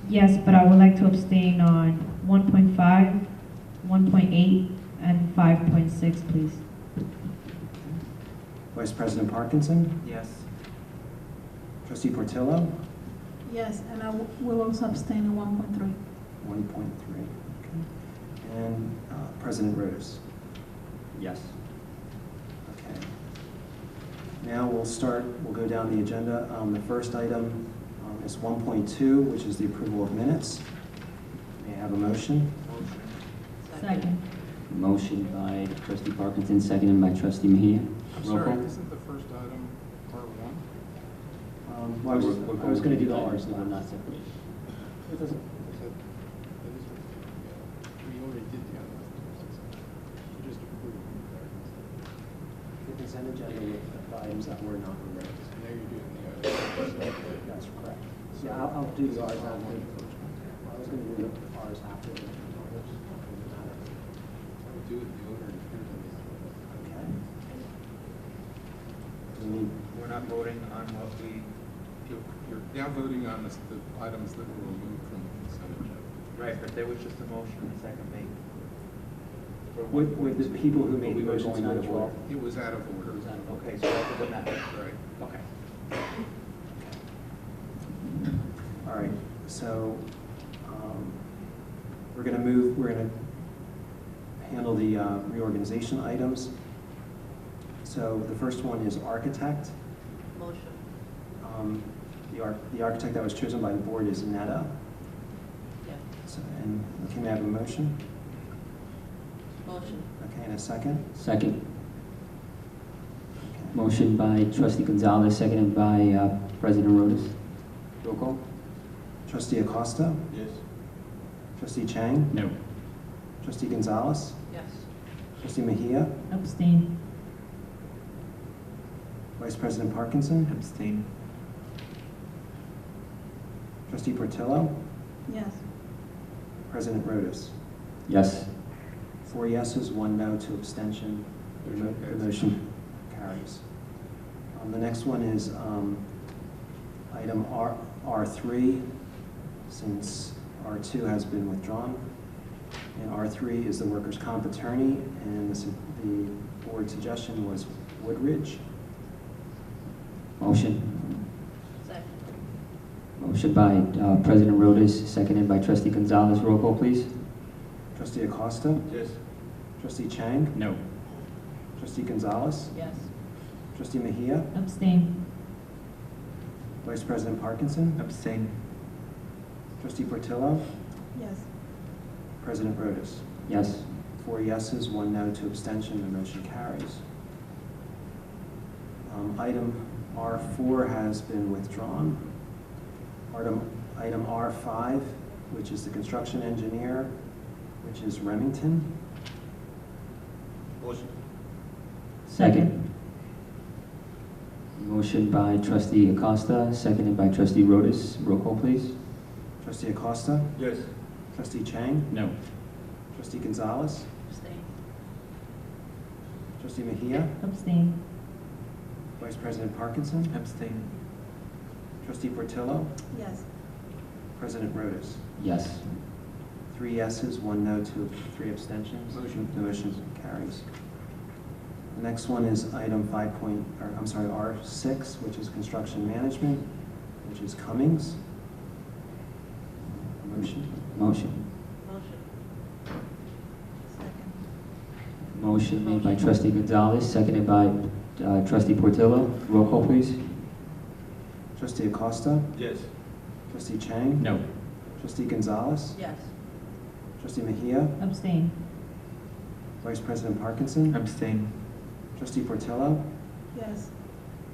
P: Yes, but I would like to abstain on 1.5, 1.8, and 5.6, please.
B: Vice President Parkinson?
C: Yes.
B: Trustee Portillo?
Q: Yes, and I will also abstain on 1.3.
B: 1.3. Okay. And President Rose?
O: Yes.
B: Okay. Now we'll go down the agenda. The first item is 1.2, which is the approval of minutes. May I have a motion?
C: Motion.
P: Second.
O: Motion by trustee Parkinson, seconded by trustee Mejia.
N: I'm
O: Roll
N: sorry,
O: call.
N: isn't the first item R1?
B: Well, I was going to do the
O: ours
B: R's
O: that were
B: last.
O: not separated.
B: It doesn't.
N: We already did the others. We just approved.
B: The consent agenda with items that were not removed.
N: Now you're doing the other.
B: That's correct. Yeah, I'll do the R's after. I was going to do the R's after.
N: Do it in the order.
B: Okay. Do we need
C: We're not voting on what we,
N: You're now voting on the items that were removed from the consent agenda.
C: right, but there was just a motion and a second made.
B: With the people who made the
A: We were
B: motions
A: going out of
B: withdraw?
A: order.
N: It was out of order.
C: Okay, so that doesn't matter.
N: Right.
C: Okay.
B: All right, so we're going to handle the reorganization items. So the first one is architect.
L: Motion.
B: The architect that was chosen by the board is Netta.
L: Yeah.
B: So, and can we have a motion?
L: Motion.
B: Okay, and a second?
A: Second. Motion by trustee Gonzalez, seconded by President Rodas. Roll call.
B: Trustee Acosta?
M: Yes.
B: Trustee Chang?
A: No.
B: Trustee Gonzalez?
L: Yes.
B: Trustee Mejia?
P: Abstain.
B: Vice President Parkinson?
C: Abstain.
B: Trustee Portillo?
Q: Yes.
B: President Rodas?
A: Yes.
B: 4 yeses, 1 no, 2 abstention. The motion carries. The next one is item R3, since R2 has been withdrawn. And R3 is the workers' comp attorney, and the board suggestion was Woodridge.
A: Motion.
L: Second.
A: Motion by President Rodas, seconded by trustee Gonzalez. Roll call, please.
B: Trustee Acosta?
M: Yes.
B: Trustee Chang?
A: No.
B: Trustee Gonzalez?
L: Yes.
B: Trustee Mejia?
P: Abstain.
B: Vice President Parkinson?
C: Abstain.
B: Trustee Portillo?
Q: Yes.
B: President Rodas?
A: Yes.
B: 4 yeses, 1 no, 2 abstention, the motion carries. Item R4 has been withdrawn. Item R5, which is the construction engineer, which is Remington.
M: Motion.
A: Second. Motion by trustee Acosta, seconded by trustee Rodas. Roll call, please.
B: Trustee Acosta?
M: Yes.
B: Trustee Chang?
A: No.
B: Trustee Gonzalez?
L: Abstain.
B: Trustee Mejia?
P: Abstain.
B: Vice President Parkinson?
C: Abstain.
B: Trustee Portillo?
Q: Yes.
B: President Rodas?
A: Yes.
B: 3 yeses, 1 no, 3 abstentions.
N: Motion.
B: The motion carries. The next one is item R6, which is construction management, which is Cummings. Motion.
A: Motion.
L: Motion.
Q: Second.
A: Motion made by trustee Gonzalez, seconded by trustee Portillo. Roll call, please.
B: Trustee Acosta?
M: Yes.
B: Trustee Chang?
A: No.
B: Trustee Gonzalez?
L: Yes.
B: Trustee Mejia?
P: Abstain.
B: Vice President Parkinson?
C: Abstain.
B: Trustee Portillo?
Q: Yes.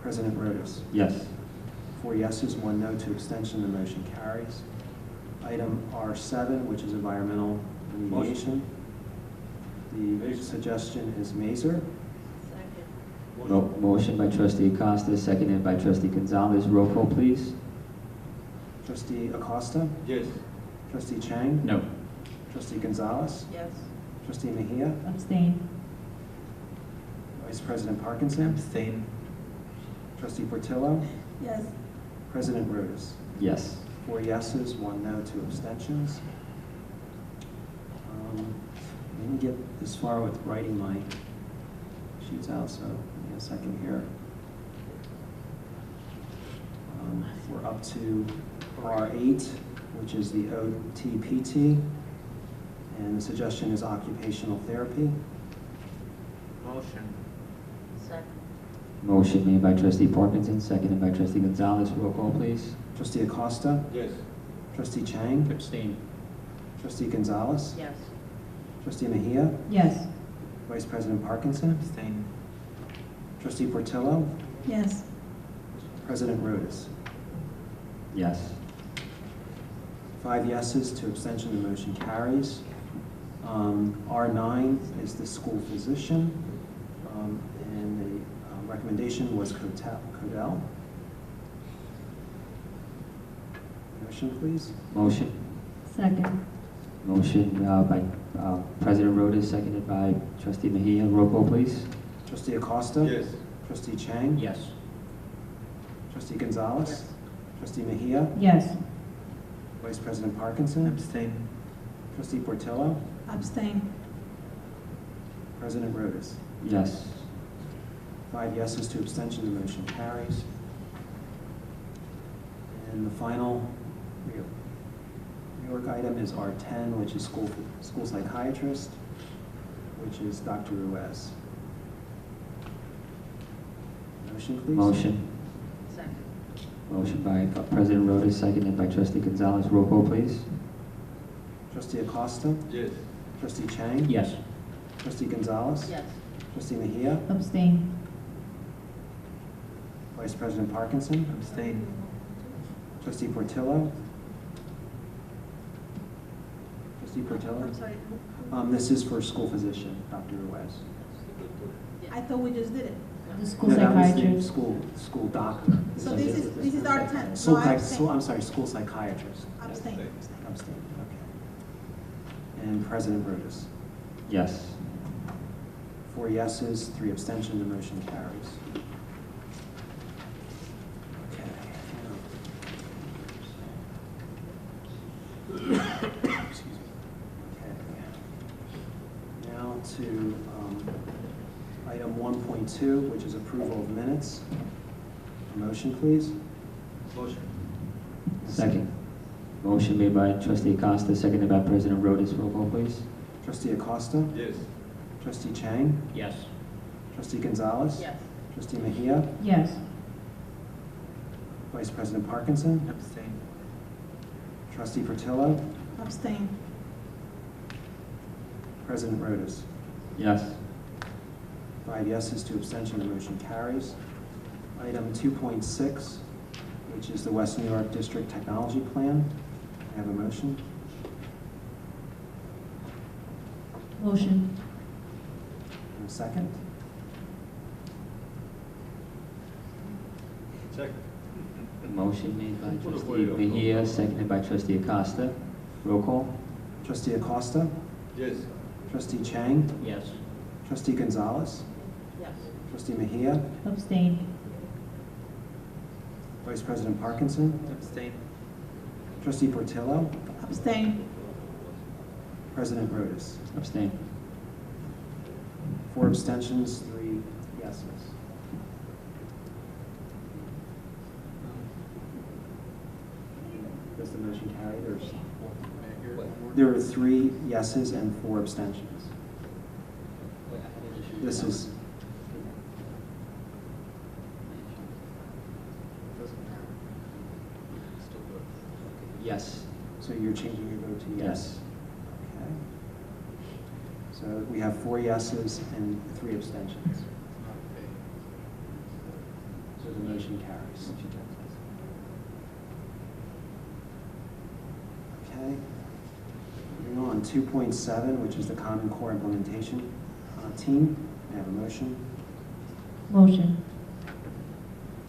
B: President Rodas?
A: Yes.
B: 4 yeses, 1 no, 2 abstention, the motion carries. Item R7, which is environmental remediation. The suggestion is Mazer.
L: Second.
A: Motion by trustee Acosta, seconded by trustee Gonzalez. Roll call, please.
B: Trustee Acosta?
M: Yes.
B: Trustee Chang?
A: No.
B: Trustee Gonzalez?
L: Yes.
B: Trustee Mejia?
P: Abstain.
B: Vice President Parkinson?
C: Abstain.
B: Trustee Portillo?
Q: Yes.
B: President Rodas?
A: Yes.
B: 4 yeses, 1 no, 2 abstentions. Let me get this far with writing my sheets out, so give me a second here. We're up to R8, which is the OTPT, and the suggestion is occupational therapy.
C: Motion.
L: Second.
A: Motion made by trustee Parkinson, seconded by trustee Gonzalez. Roll call, please.
B: Trustee Acosta?
M: Yes.
B: Trustee Chang?
A: Abstain.
B: Trustee Gonzalez?
L: Yes.
B: Trustee Mejia?
P: Yes.
B: Vice President Parkinson?
C: Abstain.
B: Trustee Portillo?
Q: Yes.
B: President Rodas?
A: Yes.
B: 5 yeses, 2 abstention, the motion carries. R9 is the school physician, and the recommendation recommendation was Codell. Motion, please.
A: Motion.
P: Second.
A: Motion by President Rodas, seconded by Trustee Mejia. Roll call, please.
B: Trustee Acosta?
M: Yes.
B: Trustee Chang?
O: Yes.
B: Trustee Gonzalez? Trustee Mejia?
P: Yes.
B: Vice President Parkinson?
C: Abstain.
B: Trustee Portillo?
Q: Abstain.
B: President Rodas?
A: Yes.
B: 5 yeses, 2 abstentions, the motion carries. And the final reorg item is R10, which is school psychiatrist, which is Dr. Ruiz. Motion, please.
A: Motion.
L: Second.
A: Motion by President Rodas, seconded by Trustee Gonzalez. Roll call, please.
B: Trustee Acosta?
M: Yes.
B: Trustee Chang?
O: Yes.
B: Trustee Gonzalez?
L: Yes.
B: Trustee Mejia?
P: Abstain.
B: Vice President Parkinson?
C: Abstain.
B: Trustee Portillo? Trustee Portillo?
Q: I'm sorry.
B: This is for school physician, Dr. Ruiz.
Q: I thought we just did it.
P: The school
B: No, that was the
P: psychiatrist.
B: School doctor.
Q: So this is our 10.
B: School,
Q: So I abstain.
B: I'm sorry, school psychiatrist.
Q: Abstain.
B: Abstain, okay. And President Rodas.
A: Yes.
B: 4 yeses, 3 abstentions, the motion carries. Okay. Excuse me. Okay. Now to item 1.2, which is approval of minutes. A motion, please.
M: Motion.
A: Second. Motion made by Trustee Acosta, seconded by President Rodas. Roll call, please.
B: Trustee Acosta?
M: Yes.
B: Trustee Chang?
O: Yes.
B: Trustee Gonzalez?
L: Yes.
B: Trustee Mejia?
P: Yes.
B: Vice President Parkinson?
C: Abstain.
B: Trustee Portillo?
Q: Abstain.
B: President Rodas?
A: Yes.
B: 5 yeses, 2 abstentions, the motion carries. Item 2.6, which is the West New York District Technology Plan. I have a motion.
P: Motion.
B: And a second.
M: Second.
A: Motion made by Trustee Mejia, seconded by Trustee Acosta. Roll call.
B: Trustee Acosta?
M: Yes.
B: Trustee Chang?
O: Yes.
B: Trustee Gonzalez?
L: Yes.
B: Trustee Mejia?
P: Abstain.
B: Vice President Parkinson?
C: Abstain.
B: Trustee Portillo?
Q: Abstain.
B: President Rodas?
A: Abstain.
B: 4 abstentions, 3 yeses. Does the motion carry? There are 3 yeses and 4 abstentions. This is,
A: Yes.
B: so you're changing your vote to yes?
A: Yes.
B: Okay. So we have 4 yeses and 3 abstentions. So the motion carries. Okay. Moving on, 2.7, which is the Common Core Implementation Team. I have a motion.
P: Motion.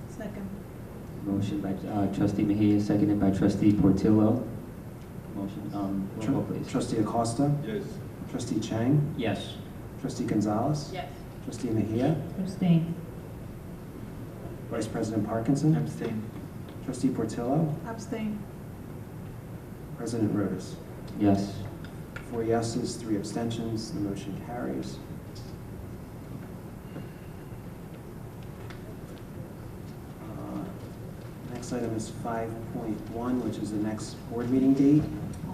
Q: Second.
A: Motion by Trustee Mejia, seconded by Trustee Portillo. Motion, roll call, please.
B: Trustee Acosta?
M: Yes.
B: Trustee Chang?
O: Yes.
B: Trustee Gonzalez?
L: Yes.
B: Trustee Mejia?
P: Abstain.
B: Vice President Parkinson?
C: Abstain.
B: Trustee Portillo?
Q: Abstain.
B: President Rodas?
A: Yes.
B: 4 yeses, 3 abstentions, the motion carries. Next item is 5.1, which is the next board meeting date.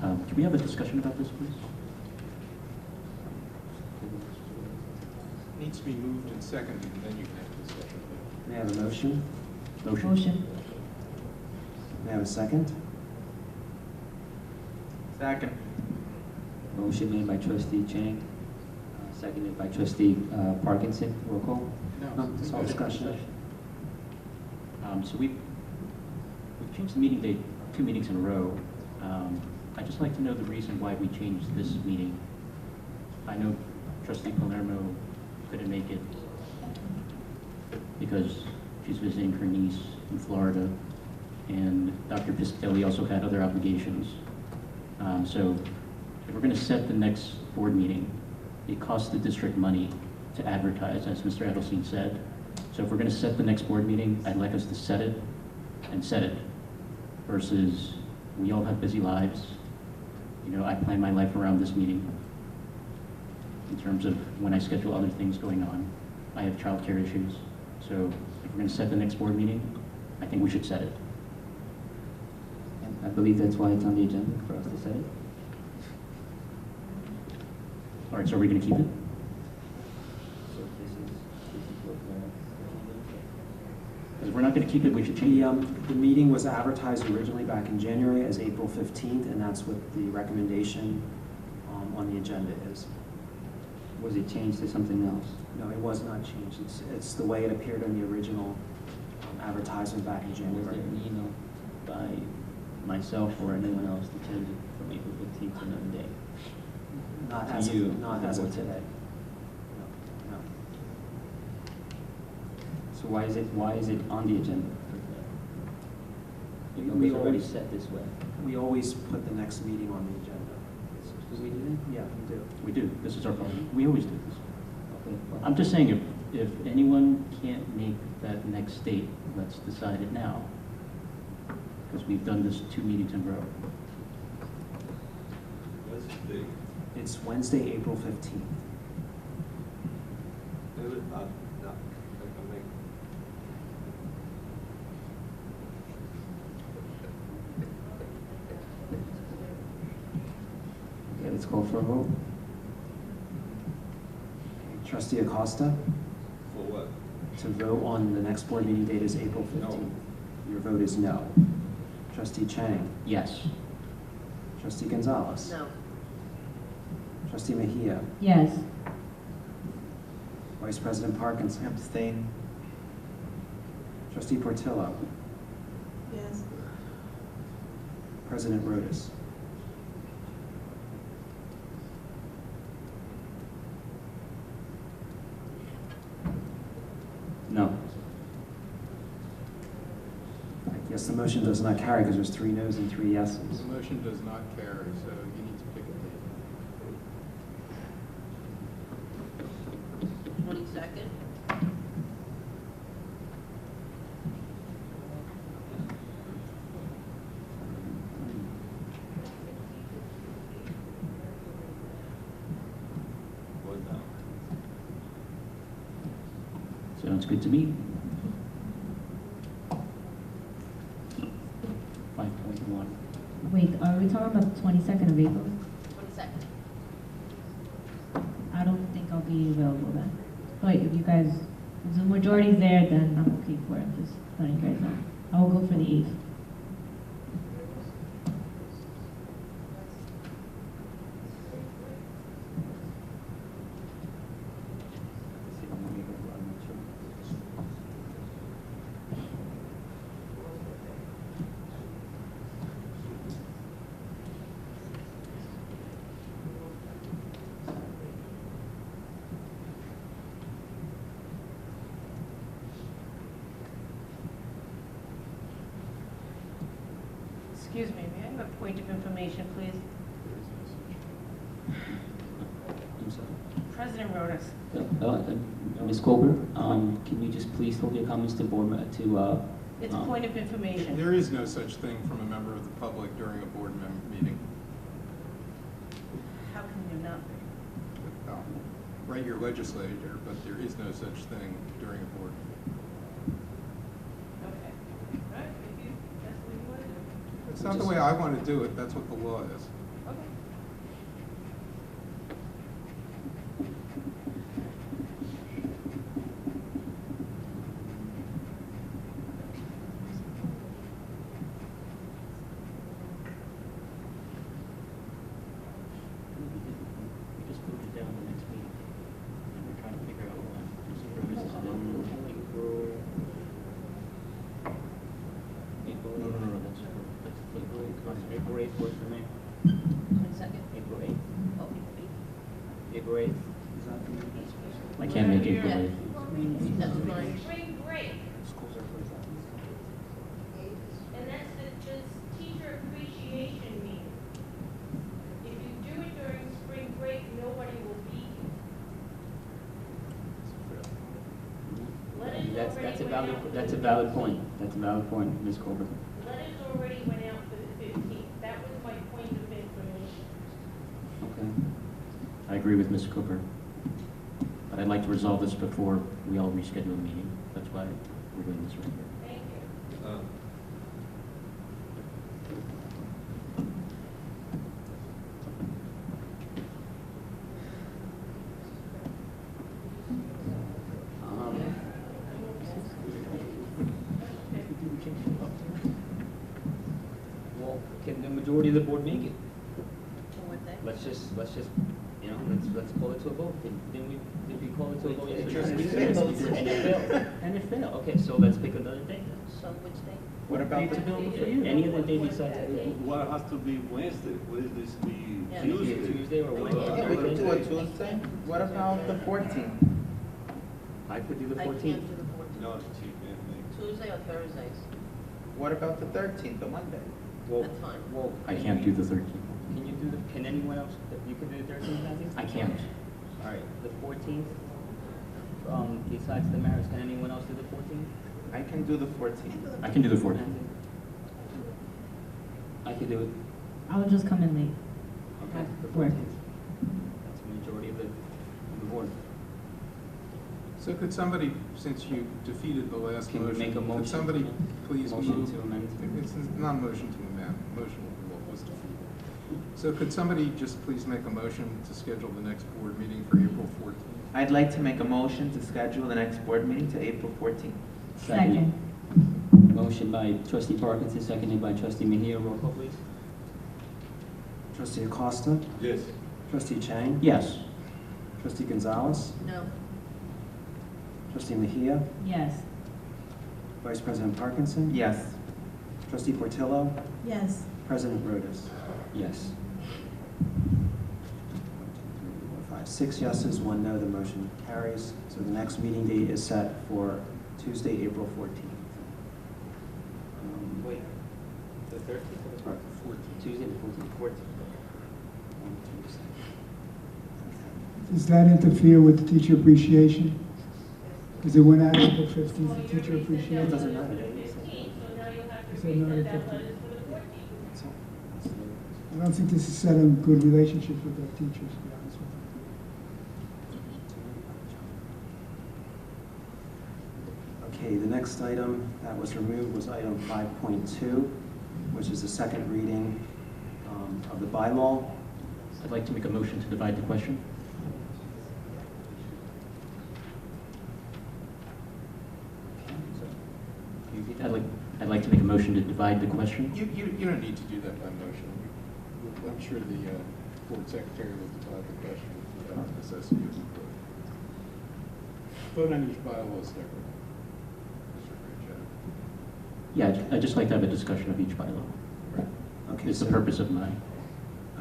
O: Can we have a discussion about this, please?
N: Needs to be moved and seconded, and then you can have a discussion.
B: May I have a motion?
P: Motion.
B: May I have a second?
C: Second.
A: Motion made by Trustee Chang, seconded by Trustee Parkinson. Roll call.
B: No, it's all discussion.
O: So we've changed the meeting date 2 meetings in a row. I'd just like to know the reason why we changed this meeting. I know Trustee Palermo couldn't make it. because she's visiting her niece in Florida, and Dr. Piscatelli also had other obligations. So if we're going to set the next board meeting, it costs the district money to advertise, as Mr. Edelstein said. So if we're going to set the next board meeting, I'd like us to set it and set it, versus we all have busy lives. You know, I plan my life around this meeting in terms of when I schedule other things going on. I have childcare issues. So if we're going to set the next board meeting, I think we should set it.
A: And I believe that's why it's on the agenda, for us to set it.
O: All right, so are we going to keep it?
A: So this is what
O: Because if we're not going to keep it, we should change it.
B: The meeting was advertised originally back in January as April 15th, and that's what the recommendation on the agenda is.
A: Was it changed to something else?
B: No, it was not changed. It's the way it appeared in the original advertisement back in
A: Was
B: January.
A: there an email by myself or anyone else to change it from April 15th to another day?
B: Not
A: To
B: as
A: you,
B: of, not
A: the
B: as of
A: board.
B: today. No, no.
A: So why is it on the agenda? It
B: We
A: was already
B: always-
A: set this way.
B: We always put the next meeting on the agenda.
A: Do we do that?
B: Yeah, we do.
O: We do. This is our policy. We always do this.
A: Okay. well,
O: I'm just saying, if anyone can't make that next date, let's decide it now. Because we've done this 2 meetings in a row.
M: What's the date?
B: It's Wednesday, April 15th.
M: No, I can make.
A: Okay, let's call for a vote.
B: Trustee Acosta,
M: For what?
B: to vote on the next board meeting date is April 15th.
M: No.
B: Your vote is no. Trustee Chang,
O: Yes.
B: Trustee Gonzalez,
L: No.
B: Trustee Mejia,
P: Yes.
B: Vice President Parkinson,
C: Abstain.
B: Trustee Portillo,
F: Yes.
B: President Rodas.
A: No.
B: I guess the motion does not carry because there's 3 noes and 3 yeses.
N: The motion does not carry, so you need to pick a date.
L: 22nd?
M: What now?
O: Sounds good to me. 5.1.
P: Wait, are we talking about the 22nd of April?
L: 22nd.
P: I don't think I'll be available then. But if you guys, if the majority's there, then I'm okay for it. Just letting you guys know. I will go for the 8th.
L: Excuse me, may I have a point of information, please?
A: I'm sorry.
L: President Rodas.
A: Ms. Colbert, can you just please hold your comments to board,
L: It's a point of information.
N: There is no such thing from a member of the public during a board meeting.
L: How can you not?
N: Write your legislator, but there is no such thing during a board meeting.
L: Okay. All right, if you, that's what you want to do.
N: It's not the way I want to do it, that's what the law is.
L: Okay.
O: We just moved it down to the next meeting. And we're trying to figure out when. Mr. Rose is in
A: April.
O: No, that's for the
A: April 8th works for me.
L: 22nd?
A: April 8th.
L: Oh, April
A: April 8th.
B: Is that the
O: I can't make April
L: Yeah.
O: 8th.
L: That's fine.
A: That's a valid point. That's a valid point, Ms. Colbert.
L: Letters already went out for the 15th. That was my point of information.
A: Okay.
O: I agree with Ms. Cooper. But I'd like to resolve this before we all reschedule the meeting. That's why we're doing this right here.
L: Thank you.
A: Well, can the majority of the board make it?
L: What day?
A: Let's just, you know, let's call it to a vote. Did we call it to a vote
C: It
A: yesterday?
C: just failed.
A: And it failed. And it failed. Okay, so let's pick another day.
L: So which day?
C: What about
A: Date's
C: the,
A: available for you. Any other day besides today.
M: What has to be Wednesday? Will this be
L: Yeah.
A: Can it be a
M: Tuesday?
A: Tuesday or Wednesday?
C: yeah, we could do a Tuesday? What about the 14th?
A: I could do the
L: I can't
A: 14th.
L: do the 14th.
M: No, she can't make.
L: Tuesday or Thursdays?
C: What about the 13th, the Monday?
A: Well,
L: That's fine.
A: well,
O: I can't do the 13th.
A: Can you do can anyone else, you can do the 13th, Matthew?
O: I can't.
A: All right, the 14th, besides the mayors, can anyone else do the 14th?
C: I can do the 14th.
O: I can do the 14th.
A: I could do it.
P: I will just come in late.
A: Okay, the
P: Work.
A: 14th. That's the majority of the board.
N: So could somebody, since you defeated the last
A: Can we
N: motion,
A: make a motion?
N: could somebody please
A: Motion
N: move?
A: to amend.
N: It's not a motion to amend, motion was defeated. So could somebody just please make a motion to schedule the next board meeting for April 14th?
C: I'd like to make a motion to schedule the next board meeting to April 14th.
P: Second.
A: Motion by trustee Parkinson, seconded by trustee Mejia. Roll call, please.
B: Trustee Acosta?
M: Yes.
B: Trustee Chang?
O: Yes.
B: Trustee Gonzalez?
L: No.
B: Trustee Mejia?
P: Yes.
B: Vice President Parkinson?
C: Yes.
B: Trustee Portillo?
F: Yes.
B: President Rodas?
A: Yes.
B: 6 yeses, 1 no, the motion carries. So the next meeting date is set for Tuesday, April 14th.
A: Wait, the 13th or the 14th? Tuesday, the 14th. 14th.
E: Does that interfere with the teacher appreciation? Because it went out April 15th, the teacher
B: It
E: appreciation.
B: doesn't matter.
L: 15th, so now you'll have to
E: Said no to
L: resend out
E: 15th.
L: letters for the 14th.
E: I don't think this is set on good relationships with our teachers, to be honest with you.
B: Okay, the next item that was removed was item 5.2, which is the second reading of the bylaw.
O: I'd like to make a motion to divide the question. I'd like to make a motion to divide the question.
N: You don't need to do that by motion. I'm sure the board secretary will divide the question without necessity of a vote. Vote on each bylaw separately. Mr. Franchette.
O: Yeah, I'd just like to have a discussion of each bylaw.
B: Okay,
O: It's the
B: so-
O: purpose of mine.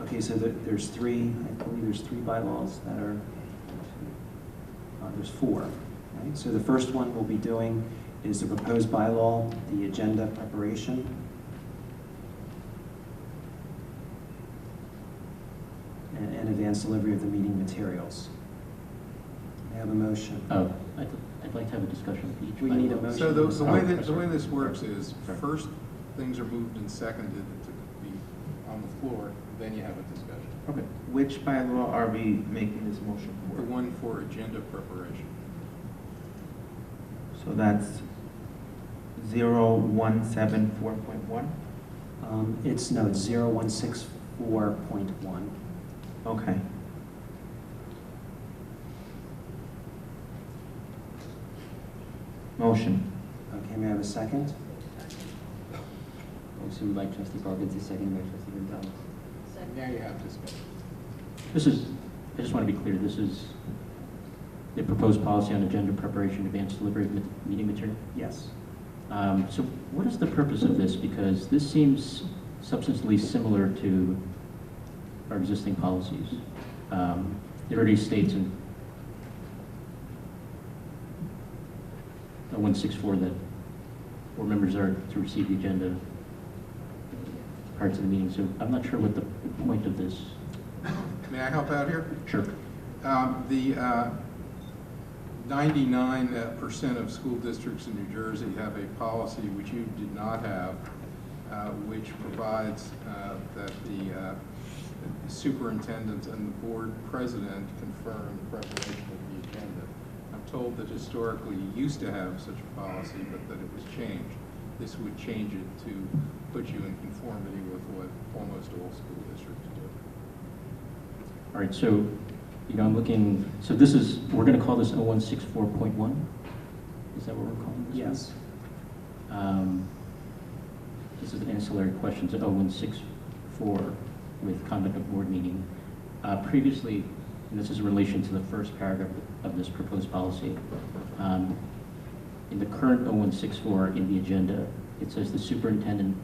B: Okay, so there's three, I believe there's 3 bylaws that are, there's 4, right? So the first one we'll be doing is the proposed bylaw, the agenda preparation. And advanced delivery of the meeting materials. May I have a motion?
O: Oh, I'd like to have a discussion of each
B: We need a
O: bylaw.
B: motion.
N: So the way that, the
O: sorry.
N: way this works is, first, things are moved and seconded to be on the floor, then you have a discussion.
C: Okay. Which bylaw are we making this motion
N: The
C: for?
N: one for agenda preparation.
C: So that's 0174.1?
B: It's 0164.1.
C: Okay. Motion.
B: Okay, may I have a second?
A: Motion by trustee Parkinson, seconded by trustee Gonzalez.
N: Now you have discussion.
O: This is, I just want to be clear, this is the proposed policy on agenda preparation, advanced delivery of meeting material?
B: Yes.
O: So what is the purpose of this? Because this seems substantially similar to our existing policies. It already states in 164 that board members are to receive the agenda prior to the meeting, so I'm not sure what the point of this.
N: May I help out here?
O: Sure.
N: 99% of school districts in New Jersey have a policy which you did not have, which provides that the superintendent and the board president confirm preparation of the agenda. I'm told that historically you used to have such a policy, but that it was changed. This would change it to put you in conformity with what almost all school districts do.
O: All right, so, I'm looking, so this is, we're going to call this 0164.1? Is that what we're calling this?
B: Yes.
O: This is ancillary questions at 0164 with conduct of board meeting. Previously, and this is in relation to the first paragraph of this proposed policy, in the current 0164 in the agenda, it says the superintendent,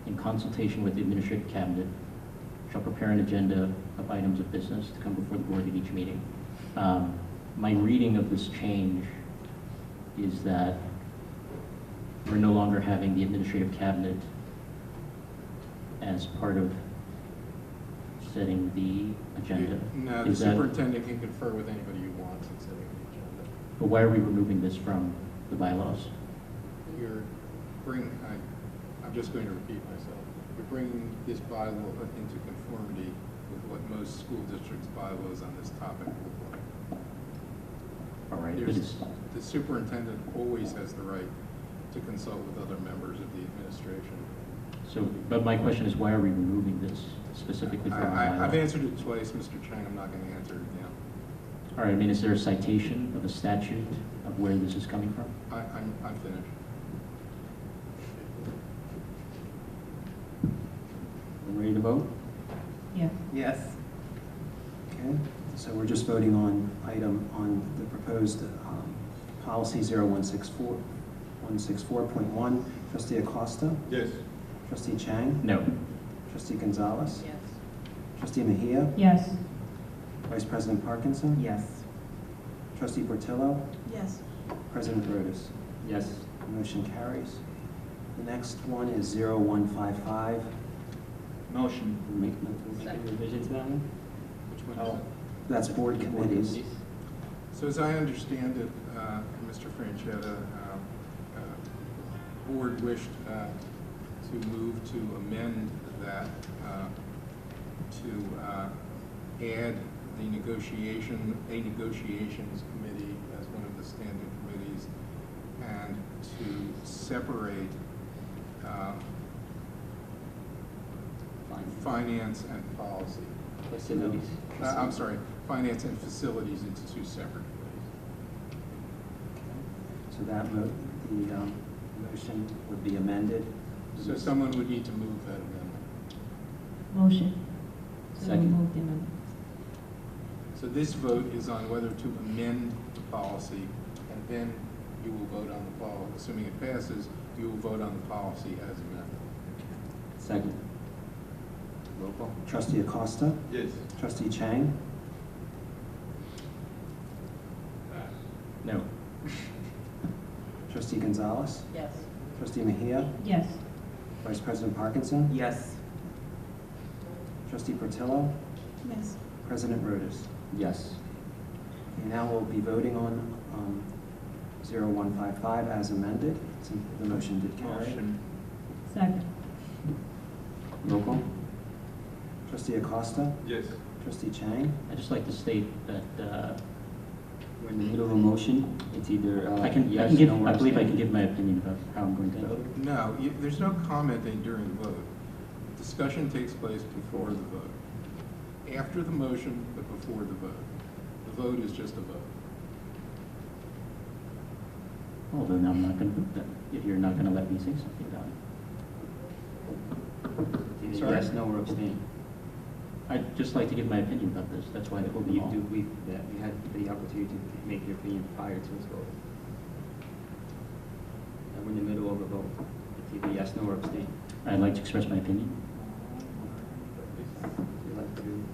O: in consultation with the administrative cabinet, shall prepare an agenda of items of business to come before the board at each meeting. My reading of this change is that we're no longer having the administrative cabinet as part of setting the agenda.
N: No, the superintendent can confer with anybody you want in setting the agenda.
O: But why are we removing this from the bylaws?
N: I'm just going to repeat myself. We're bringing this bylaw into conformity with what most school districts' bylaws on this topic look like.
O: All right.
N: The superintendent always has the right to consult with other members of the administration.
O: So, but my question is, why are we removing this specifically from the bylaws?
N: I've answered it twice, Mr. Chang. I'm not going to answer it again.
O: All right. I mean, is there a citation of a statute of where this is coming from?
N: I'm finished.
A: Ready to vote?
P: Yes.
C: Yes.
B: Okay, so we're just voting on the proposed policy 164.1. Trustee Acosta?
M: Yes.
B: Trustee Chang?
O: No.
B: Trustee Gonzalez?
L: Yes.
B: Trustee Mejia?
P: Yes.
B: Vice President Parkinson?
C: Yes.
B: Trustee Portillo?
Q: Yes.
B: President Rodas?
A: Yes.
B: Motion carries. The next one is 0155.
C: Motion.
A: Make a revision to that one? Which one is it?
B: That's board committees.
N: So as I understand it, Mr. Franchetta, board wished to move to amend that to add the negotiations committee as one of the standing committees, and to separate finance and policy.
A: Facilities.
N: I'm sorry, finance and facilities into two separate committees.
B: So that the motion would be amended.
N: So someone would need to move that amendment.
P: Motion. So
A: Second.
P: remove the amendment.
N: So this vote is on whether to amend the policy, and then you will vote on the policy. Assuming it passes, you will vote on the policy as amended.
A: Second. Roll call.
B: Trustee Acosta?
M: Yes.
B: Trustee Chang?
O: No.
B: Trustee Gonzalez?
L: Yes.
B: Trustee Mejia?
P: Yes.
B: Vice President Parkinson?
C: Yes.
B: Trustee Portillo?
Q: Yes.
B: President Rodas?
A: Yes.
B: Okay, now we'll be voting on 0155 as amended, since the motion did carry.
C: Motion.
P: Second.
A: Roll call.
B: Trustee Acosta?
M: Yes.
B: Trustee Chang?
O: I'd just like to state that
A: We're in the middle of a motion. It's either
O: I
A: yes,
O: believe
A: no, or
O: I
A: abstain.
O: can give my opinion about how I'm going to vote.
N: No, there's no commenting during the vote. Discussion takes place before the vote. After the motion, but before the vote. The vote is just a vote.
O: Well, then I'm not going to, if you're not going to let me say something about it.
A: It's either
O: Sorry?
A: yes, no, or abstain.
O: I'd just like to give my opinion about this. That's why we'll be
A: You
O: all.
A: had the opportunity to make your opinion prior to us voting. And we're in the middle of a vote. It's either yes, no, or abstain.
O: I'd like to express my opinion.
A: You'd like to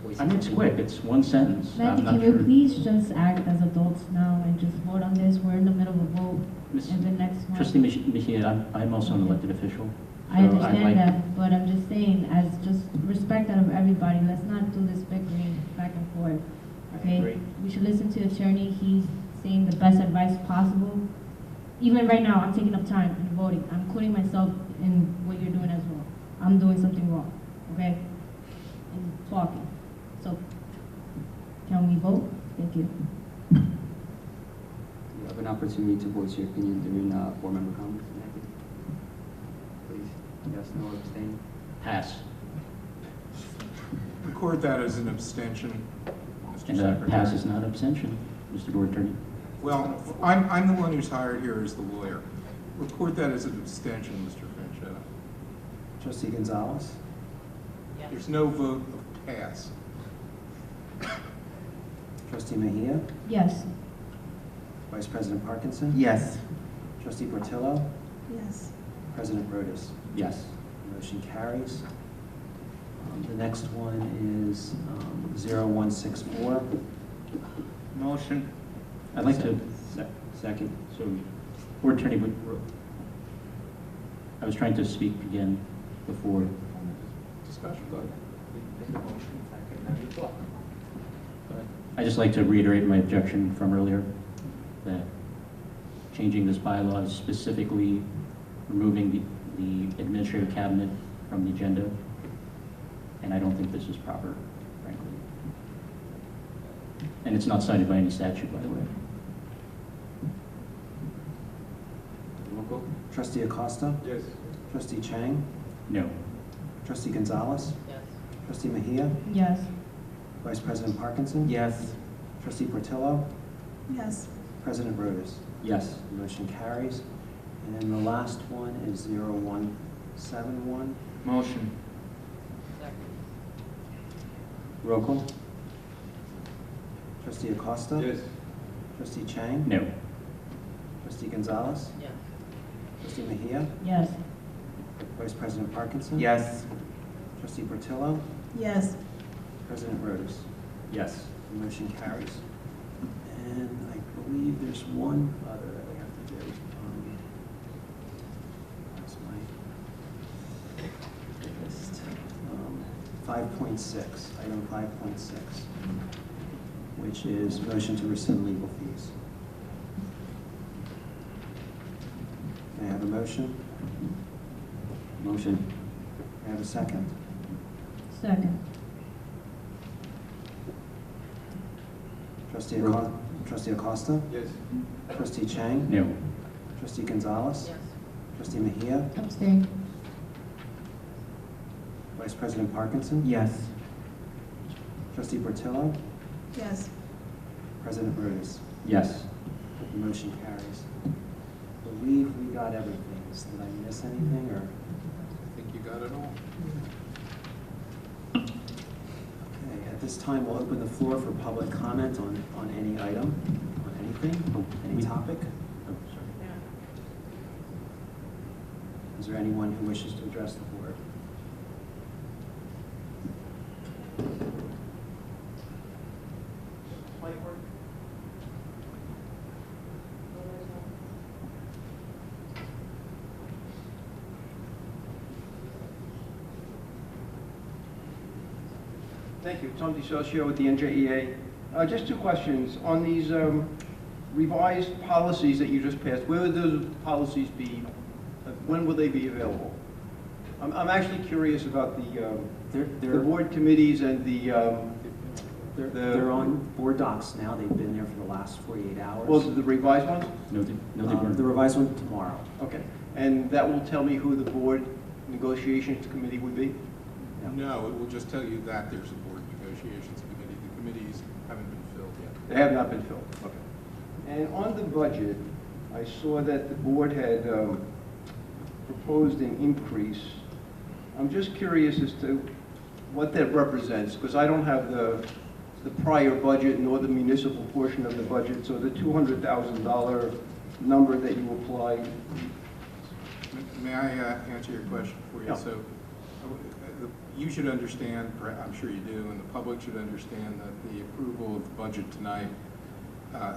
A: voice
O: I mean, it's quick. It's one sentence.
P: Maggie,
O: I'm not
P: can you
O: sure.
P: please just act as adults now and just vote on this? We're in the middle of a vote.
O: Miss-
P: And the next one.
O: Trustee Mejia, I'm also an elected official.
P: I
O: so I'd
P: understand
O: like-
P: that, but I'm just saying, as just respect out of everybody, let's not do this bickering back and forth. Okay?
B: agree.
P: We should listen to the attorney. He's saying the best advice possible. Even right now, I'm taking up time and voting. I'm including myself in what you're doing as well. I'm doing something wrong, okay? And talking. So, can we vote? Thank you.
A: You have an opportunity to voice your opinion during board member comments. Please, yes, no, abstain.
O: Pass.
N: Record that as an abstention, Mr.
O: And
N: Secretary.
O: pass is not abstention, Mr. Board Attorney.
N: Well, I'm the one who's hired here as the lawyer. Record that as an abstention, Mr. Franchetta.
B: Trustee Gonzalez?
N: There's no vote of pass.
B: Trustee Mejia?
P: Yes.
B: Vice President Parkinson?
C: Yes.
B: Trustee Portillo?
F: Yes.
B: President Rodas?
A: Yes.
B: Motion carries. The next one is 0164.
C: Motion.
O: I'd like to,
A: Second.
O: so, Board Attorney, I was trying to speak again before.
N: Discussion.
O: I'd just like to reiterate my objection from earlier, that changing this bylaw is specifically removing the administrative cabinet from the agenda, and I don't think this is proper, frankly. And it's not cited by any statute, by the way.
A: Roll call.
B: Trustee Acosta?
M: Yes.
B: Trustee Chang?
O: No.
B: Trustee Gonzalez?
L: Yes.
B: Trustee Mejia?
P: Yes.
B: Vice President Parkinson?
C: Yes.
B: Trustee Portillo?
F: Yes.
B: President Rodas?
A: Yes.
B: Motion carries. And the last one is 0171.
C: Motion.
L: Second.
B: Roll call. Trustee Acosta?
M: Yes.
B: Trustee Chang?
O: No.
B: Trustee Gonzalez?
L: Yes.
B: Trustee Mejia?
P: Yes.
B: Vice President Parkinson?
C: Yes.
B: Trustee Portillo?
F: Yes.
B: President Rodas?
A: Yes.
B: The motion carries. And I believe there's one other that we have to do. That's my list. 5.6, item 5.6, which is motion to rescind legal fees. May I have a motion?
A: Motion.
B: May I have a second?
P: Second.
B: Trustee Acosta?
M: Yes.
B: Trustee Chang?
O: No.
B: Trustee Gonzalez?
L: Yes.
B: Trustee Mejia?
P: Abstain.
B: Vice President Parkinson?
C: Yes.
B: Trustee Portillo?
F: Yes.
B: President Rodas?
A: Yes.
B: The motion carries. I believe we got everything. Did I miss anything, or?
N: I think you got it all.
B: Okay, at this time, we'll open the floor for public comment on any item, on anything, any topic.
O: Oh, sorry.
B: Is there anyone who wishes to address the board?
R: Thank you. Tom DeSocio with the NJEA. Just two questions. On these revised policies that you just passed, where would those policies be, when will they be available? I'm actually curious about the board committees and
B: They're on board docs now. They've been there for the last 48 hours.
R: well, the revised ones?
O: No, they weren't.
B: The revised one tomorrow.
R: Okay. And that will tell me who the board negotiations committee would be?
N: No, it will just tell you that there's a board negotiations committee. The committees haven't been filled yet.
R: They have not been filled, okay. And on the budget, I saw that the board had proposed an increase. I'm just curious as to what that represents, because I don't have the prior budget nor the municipal portion of the budget, so the $200,000 number that you applied.
N: May I answer your question for you?
R: Yeah.
N: So you should understand, I'm sure you do, and the public should understand that the approval of the budget tonight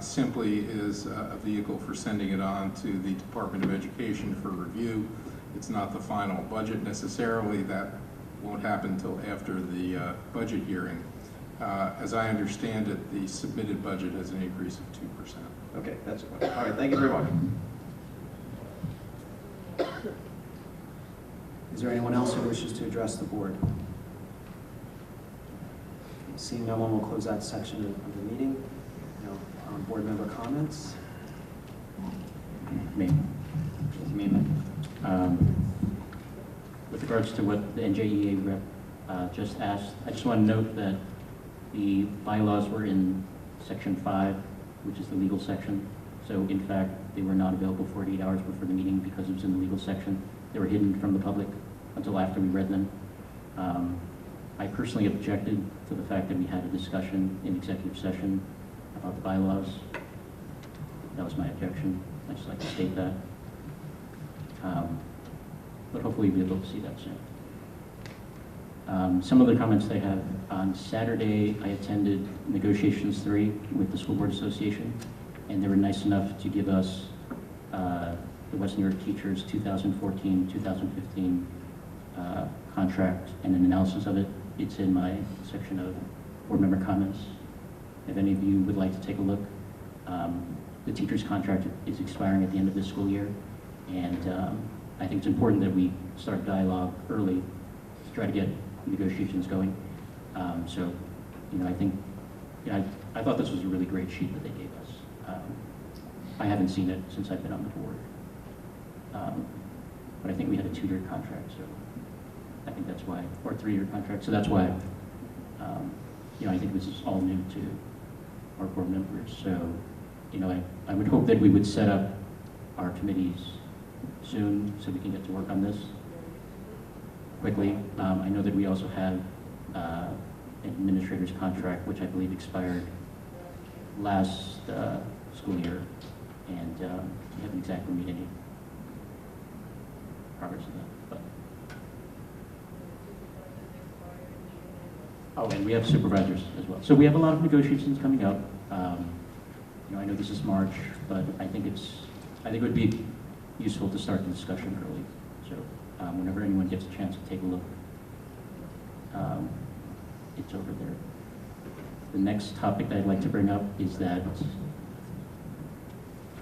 N: simply is a vehicle for sending it on to the Department of Education for review. It's not the final budget necessarily. That won't happen until after the budget hearing. As I understand it, the submitted budget has an increase of 2%.
B: Okay, that's fine. All right, thank you very much. Is there anyone else who wishes to address the board? Seeing no one, will close that section of the meeting. No board member comments?
O: Me. With regards to what the NJEA rep just asked, I just want to note that the bylaws were in section 5, which is the legal section. So in fact, they were not available 48 hours before the meeting because it was in the legal section. They were hidden from the public until after we read them. I personally objected to the fact that we had a discussion in executive session about the bylaws. That was my objection. I'd just like to state that. But hopefully we'll be able to see that soon. Some other comments they have. On Saturday, I attended Negotiations 3 with the School Board Association, and they were nice enough to give us the West New York Teachers 2014-2015 contract and an analysis of it. It's in my section of board member comments. If any of you would like to take a look, the teacher's contract is expiring at the end of this school year, and I think it's important that we start dialogue early to try to get negotiations going. So, I think, I thought this was a really great sheet that they gave us. I haven't seen it since I've been on the board, but I think we had a 2-year contract, so I think that's why, or a 3-year contract, so that's why, I think this is all new to our board members. So, I would hope that we would set up our committees soon so we can get to work on this quickly. I know that we also have an administrator's contract, which I believe expired last school year, and we haven't exactly made any progress in that. But. Oh, and we have supervisors as well. So we have a lot of negotiations coming up. I know this is March, but I think it would be useful to start the discussion early. So whenever anyone gets a chance to take a look, it's over there. The next topic that I'd like to bring up is that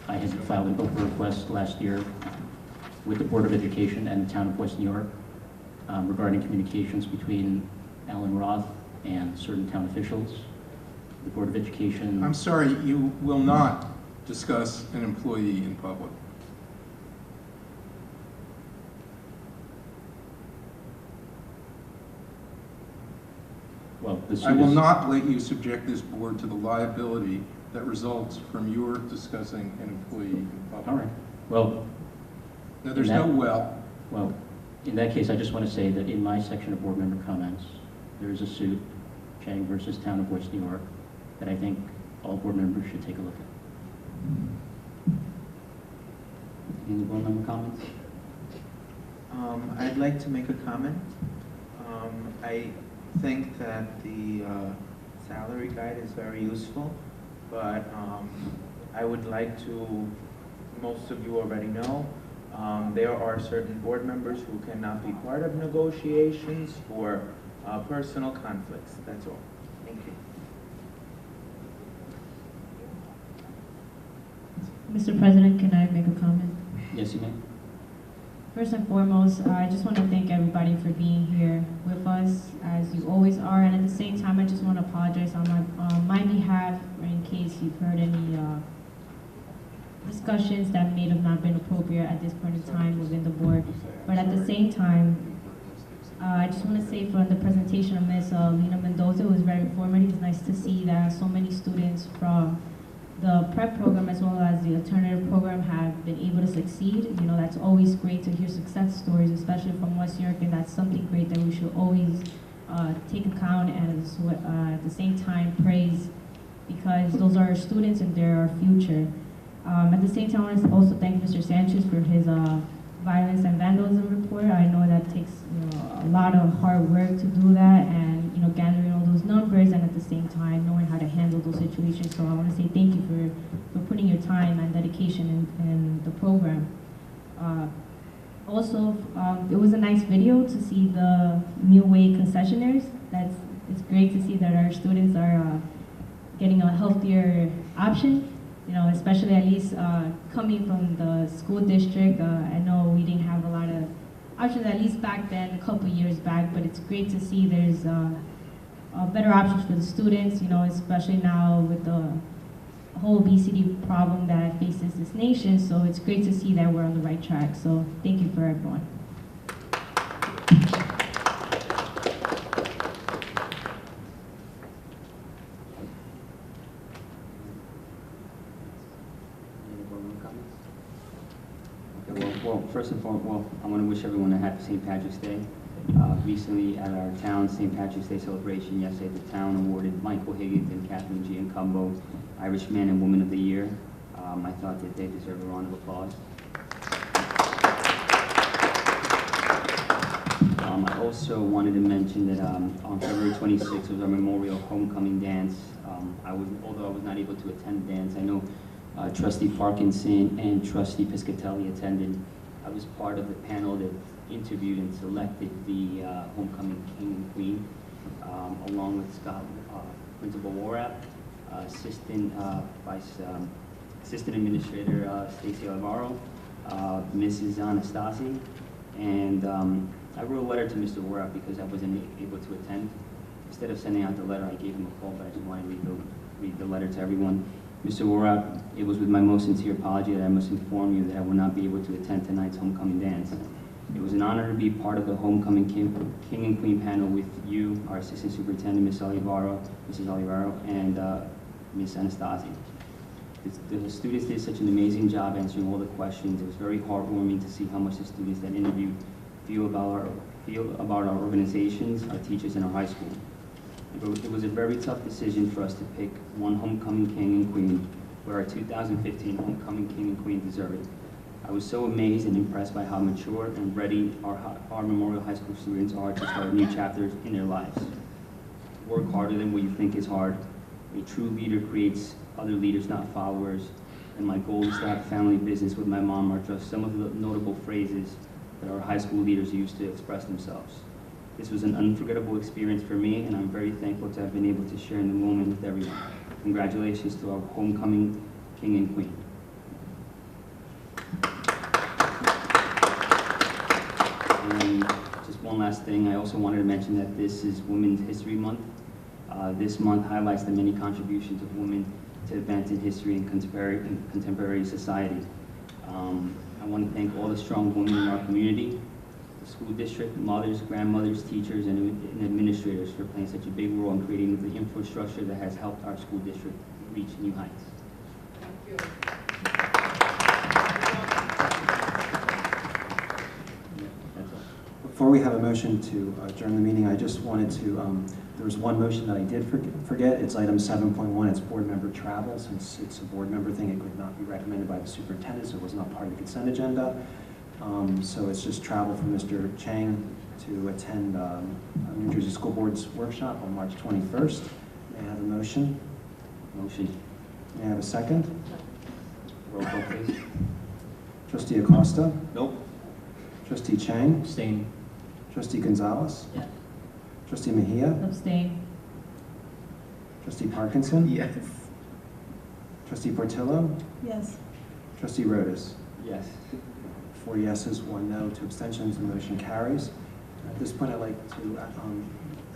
O: I had filed an open request last year with the Board of Education and the Town of West New York regarding communications between Alan Roth and certain town officials. The Board of Education...
N: I'm sorry, you will not discuss an employee in public.
O: Well,
N: I will not let you subject this board to the liability that results from your discussing an employee in public.
O: All right. Well...
N: Now, there's no well.
O: Well, in that case, I just want to say that in my section of board member comments, there is a suit, Chang versus Town of West New York, that I think all board members should take a look at. Any board member comments?
C: I'd like to make a comment. I think that the salary guide is very useful, but I would like to, most of you already know, there are certain board members who cannot be part of negotiations for personal conflicts. That's all. Thank you.
P: Mr. President, can I make a comment?
O: Yes, you may.
P: First and foremost, I just want to thank everybody for being here with us, as you always are. And at the same time, I just want to apologize on my behalf, or in case you've heard any discussions that may have not been appropriate at this point in time within the board. But at the same time, I just want to say from the presentation of Ms. Lina Mendoza, it was very informative. It's nice to see that so many students from the prep program as well as the alternative program have been able to succeed. That's always great to hear success stories, especially from West New York, and that's something great that we should always take account and at the same time praise, because those are our students and they're our future. At the same time, I want to also thank Mr. Sanchez for his violence and vandalism report. I know that takes a lot of hard work to do that, and gathering all those numbers, and at the same time knowing how to handle those situations. So I want to say thank you for putting your time and dedication in the program. Also, it was a nice video to see the New Way concessionaires. it's great to see that our students are getting a healthier option. You know, especially at least coming from the school district. I know we didn't have a lot of options, at least back then, a couple years back, but it's great to see there's better options for the students, you know, especially now with the whole obesity problem that faces this nation. So it's great to see that we're on the right track. So thank you for everyone.
A: Well, first and foremost, I want to wish everyone a happy St. Patrick's Day. Recently, at our town St. Patrick's Day celebration yesterday, the town awarded Michael Higgins and Kathleen Giancumbo Irish Man and Woman of the Year. I thought that they deserve a round of applause. I also wanted to mention that on February 26th was our Memorial Homecoming Dance. Although I was not able to attend the dance, I know Trustee Parkinson and Trustee Piscatelli attended. I was part of the panel that interviewed and selected the homecoming king and queen, along with Principal Warap, Assistant Administrator Stacy Alvaro, Mrs. Anastasi, and I wrote a letter to Mr. Warap because I wasn't able to attend. Instead of sending out the letter, I gave him a call, but I just wanted to read the letter to everyone. Mr. Warap, it was with my most sincere apology that I must inform you that I will not be able to attend tonight's homecoming dance. It was an honor to be part of the homecoming king and queen panel with you, our Assistant Superintendent, Mrs. Olivero, and Ms. Anastasi. The students did such an amazing job answering all the questions. It was very heartwarming to see how much the students that interviewed feel about our organizations, our teachers, and our high school. It was a very tough decision for us to pick one homecoming king and queen, where our 2015 homecoming king and queen deserved it. I was so amazed and impressed by how mature and ready our Memorial High School students are to start new chapters in their lives. Work harder than what you think is hard. A true leader creates other leaders, not followers. And my goal is to have family business with my mom are just some of the notable phrases that our high school leaders used to express themselves. This was an unforgettable experience for me, and I'm very thankful to have been able to share in the moment with everyone. Congratulations to our homecoming king and queen. And just one last thing, I also wanted to mention that this is Women's History Month. This month highlights the many contributions of women to advancing history and contemporary society. I want to thank all the strong women in our community, the school district, mothers, grandmothers, teachers, and administrators for playing such a big role in creating the infrastructure that has helped our school district reach new heights.
L: Thank you.
B: Before we have a motion to adjourn the meeting, I just wanted to, there was one motion that I did forget. It's item 7.1. It's board member travel. Since it's a board member thing, it could not be recommended by the superintendent, so it was not part of the consent agenda. So it's just travel for Mr. Chang to attend New Jersey School Board's workshop on March 21st. May I have a motion?
A: Motion.
B: May I have a second?
A: Roll call, please.
B: Trustee Acosta?
M: Nope.
B: Trustee Chang?
O: Abstain.
B: Trustee Gonzalez?
P: Yes.
B: Trustee Mejia?
P: Abstain.
B: Trustee Parkinson?
C: Yes.
B: Trustee Portillo?
Q: Yes.
B: Trustee Rodas?
A: Yes.
B: 4 yeses, 1 no, 2 abstentions, the motion carries. At this point, I'd like to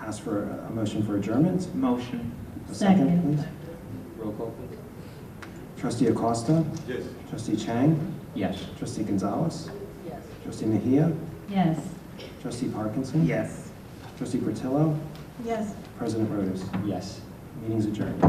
B: ask for a motion for adjournment.
C: Motion.
B: A second,
P: Second.
B: please.
A: Roll call, please.
B: Trustee Acosta?
M: Yes.
B: Trustee Chang?
O: Yes.
B: Trustee Gonzalez?
L: Yes.
B: Trustee Mejia?
P: Yes.
B: Trustee Parkinson?
C: Yes.
B: Trustee Portillo?
Q: Yes.
B: President Rodas?
A: Yes.
B: Meeting's adjourned.